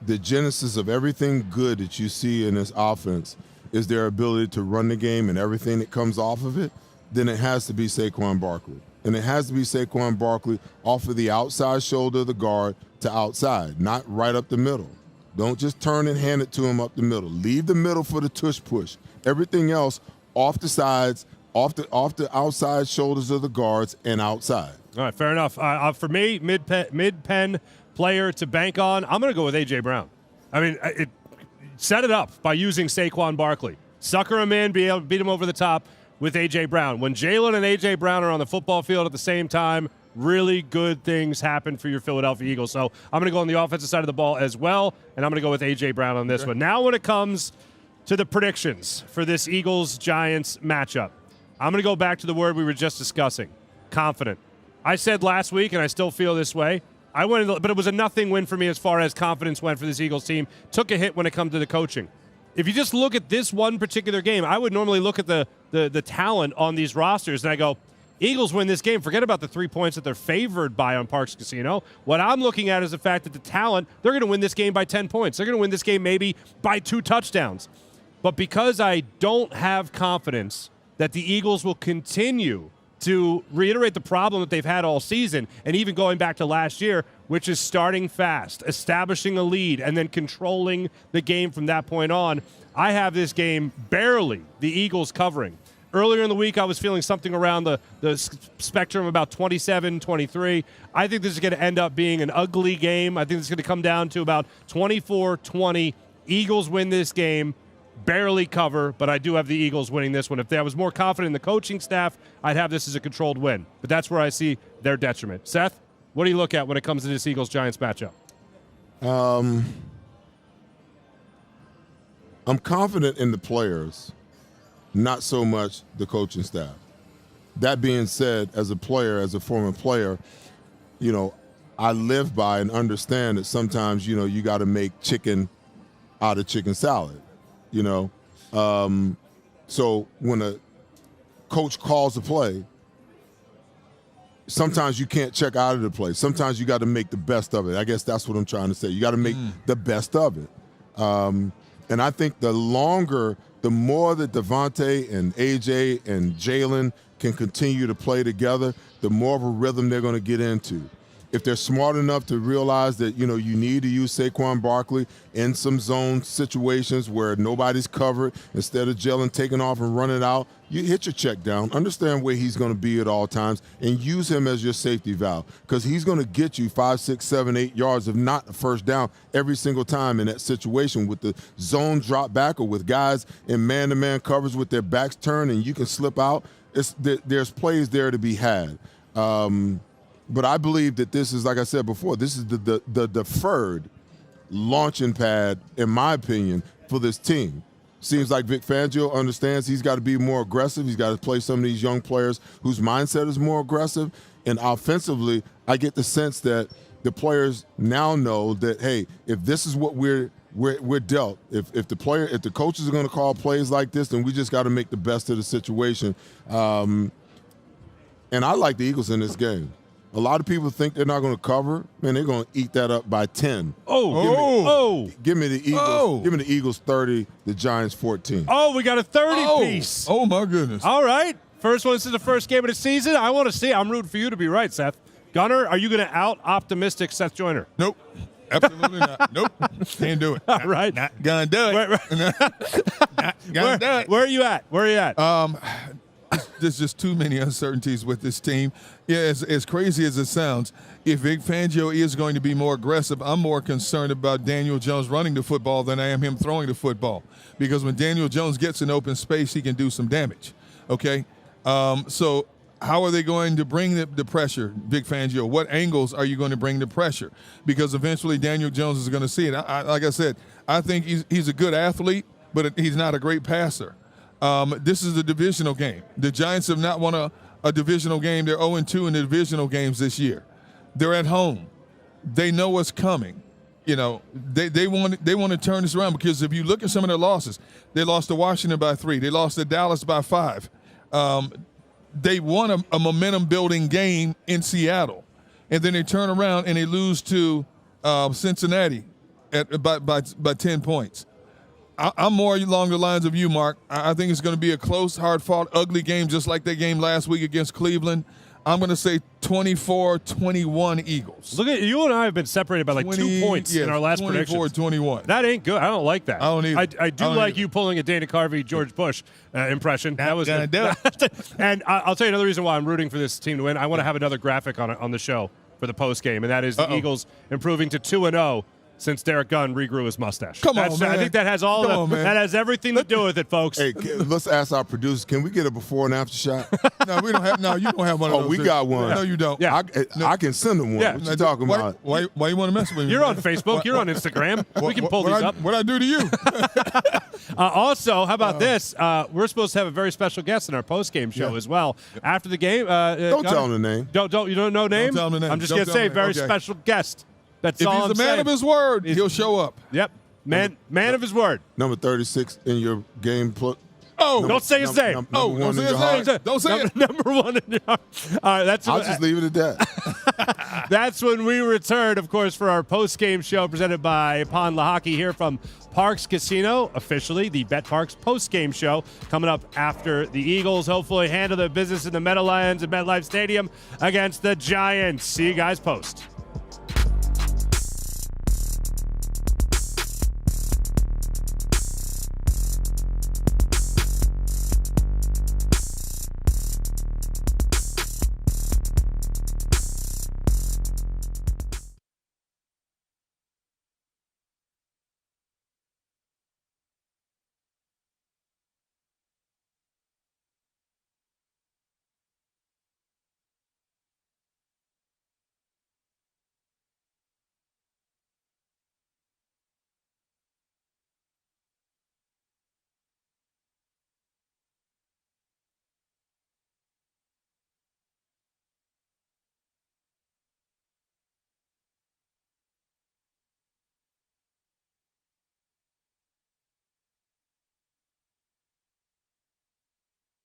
the genesis of everything good that you see in this offense is their ability to run the game and everything that comes off of it, then it has to be Saquon Barkley. And it has to be Saquon Barkley off of the outside shoulder of the guard to outside, not right up the middle. Don't just turn and hand it to him up the middle. Leave the middle for the tush push. Everything else off the sides, off the outside shoulders of the guards and outside. All right, fair enough. For me, Mid-Penn player to bank on, I'm going to go with A.J. Brown. I mean, set it up by using Saquon Barkley. Sucker him in, be able to beat him over the top with A.J. Brown. When Jalen and A.J. Brown are on the football field at the same time, really good things happen for your Philadelphia Eagles. So I'm going to go on the offensive side of the ball as well, and I'm going to go with A.J. Brown on this one. Now when it comes to the predictions for this Eagles-Giants matchup, I'm going to go back to the word we were just discussing, confident. I said last week, and I still feel this way, but it was a nothing win for me as far as confidence went for this Eagles team. Took a hit when it comes to the coaching. If you just look at this one particular game, I would normally look at the talent on these rosters, and I go, Eagles win this game. Forget about the 3 points that they're favored by on PARX Casino. What I'm looking at is the fact that the talent, they're going to win this game by 10 points. They're going to win this game maybe by 2 touchdowns. But because I don't have confidence that the Eagles will continue to reiterate the problem that they've had all season, and even going back to last year, which is starting fast, establishing a lead, and then controlling the game from that point on, I have this game barely the Eagles covering. Earlier in the week, I was feeling something around the spectrum about 27-23. I think this is going to end up being an ugly game. I think it's going to come down to about 24-20. Eagles win this game. Barely cover, but I do have the Eagles winning this one. If I was more confident in the coaching staff, I'd have this as a controlled win. But that's where I see their detriment. Seth, what do you look at when it comes to this Eagles-Giants matchup? I'm confident in the players, not so much the coaching staff. That being said, as a player, as a former player, I live by and understand that sometimes, you got to make chicken out of chicken salad. So when a coach calls a play, sometimes you can't check out of the play. Sometimes you got to make the best of it. I guess that's what I'm trying to say. You got to make the best of it. And I think the more that Devontae and AJ and Jalen can continue to play together, the more of a rhythm they're going to get into. If they're smart enough to realize that, you need to use Saquon Barkley in some zone situations where nobody's covered, instead of Jalen taking off and running out, you hit your check down, understand where he's going to be at all times, and use him as your safety valve, because he's going to get you 5, 6, 7, 8 yards, if not a first down, every single time in that situation with the zone drop back or with guys in man-to-man coverage with their backs turned and you can slip out. There's plays there to be had. But I believe that this is, like I said before, this is the deferred launching pad, in my opinion, for this team. Seems like Vic Fangio understands he's got to be more aggressive. He's got to play some of these young players whose mindset is more aggressive. And offensively, I get the sense that the players now know that, hey, if this is what we're dealt, if the coaches are going to call plays like this, then we just got to make the best of the situation. And I like the Eagles in this game. A lot of people think they're not going to cover. Man, they're going to eat that up by 10. Give me the Eagles. Oh. Give me the Eagles 30, the Giants 14. Oh, we got a 30 piece. Oh, my goodness. All right. First one. This is the first game of the season. I want to see. I'm rooting for you to be right, Seth. Gunner, are you going to out-optimistic Seth Joyner? Nope. Absolutely not. Nope. Can't do it. All right. Not gonna do it. Not gonna do it. Where are you at? There's just too many uncertainties with this team. Yeah, as crazy as it sounds, if Vic Fangio is going to be more aggressive, I'm more concerned about Daniel Jones running the football than I am him throwing the football. Because when Daniel Jones gets in open space, he can do some damage. Okay? So how are they going to bring the pressure, Vic Fangio? What angles are you going to bring the pressure? Because eventually Daniel Jones is going to see it. Like I said, I think he's a good athlete, but he's not a great passer. This is a divisional game. The Giants have not won a divisional game. They're 0-2 in the divisional games this year. They're at home. They know what's coming. You know, they want to turn this around, because if you look at some of their losses, they lost to Washington by 3. They lost to Dallas by 5. They won a momentum-building game in Seattle, and then they turn around and they lose to Cincinnati by 10 points. I'm more along the lines of you, Mark. I think it's going to be a close, hard-fought, ugly game, just like that game last week against Cleveland. I'm going to say 24-21 Eagles. Look at you and I have been separated by like 2 points in our last predictions. 24-21. That ain't good. I don't like that. I don't either. I do like you pulling a Dana Carvey, George Bush impression. That was good. And I'll tell you another reason why I'm rooting for this team to win. I want to have another graphic on the show for the post game, and that is the Eagles improving to 2-0. Since Derrick Gunn regrew his mustache. Come on, man. I think that has that has everything to do with it, folks. Hey, let's ask our producers, can we get a before and after shot? No, we don't have. No, you don't have one of those. Oh, we got one. No, you don't. Yeah. I can send them one. Yeah. What you talking about? Why you want to mess with me? You're on Facebook. You're on Instagram. We can pull these up. What'd I do to you? Also, how about this? We're supposed to have a very special guest in our post-game show as well. After the game. Don't tell him the name. You don't know name? Don't tell him the name. I'm just going to say very special guest. That's if all he's I'm a man saying. of his word, he'll show up. Yep. Man of his word. Number 36 in your game. Don't say his name. Don't say his name. Don't say it. Number one in your heart. All right, I'll just leave it at that. That's when we return, of course, for our post-game show presented by Lehocky here from PARX Casino, officially the betPARX post-game show coming up after the Eagles hopefully handle their business in the Meadowlands at MetLife Stadium against the Giants. See you guys post.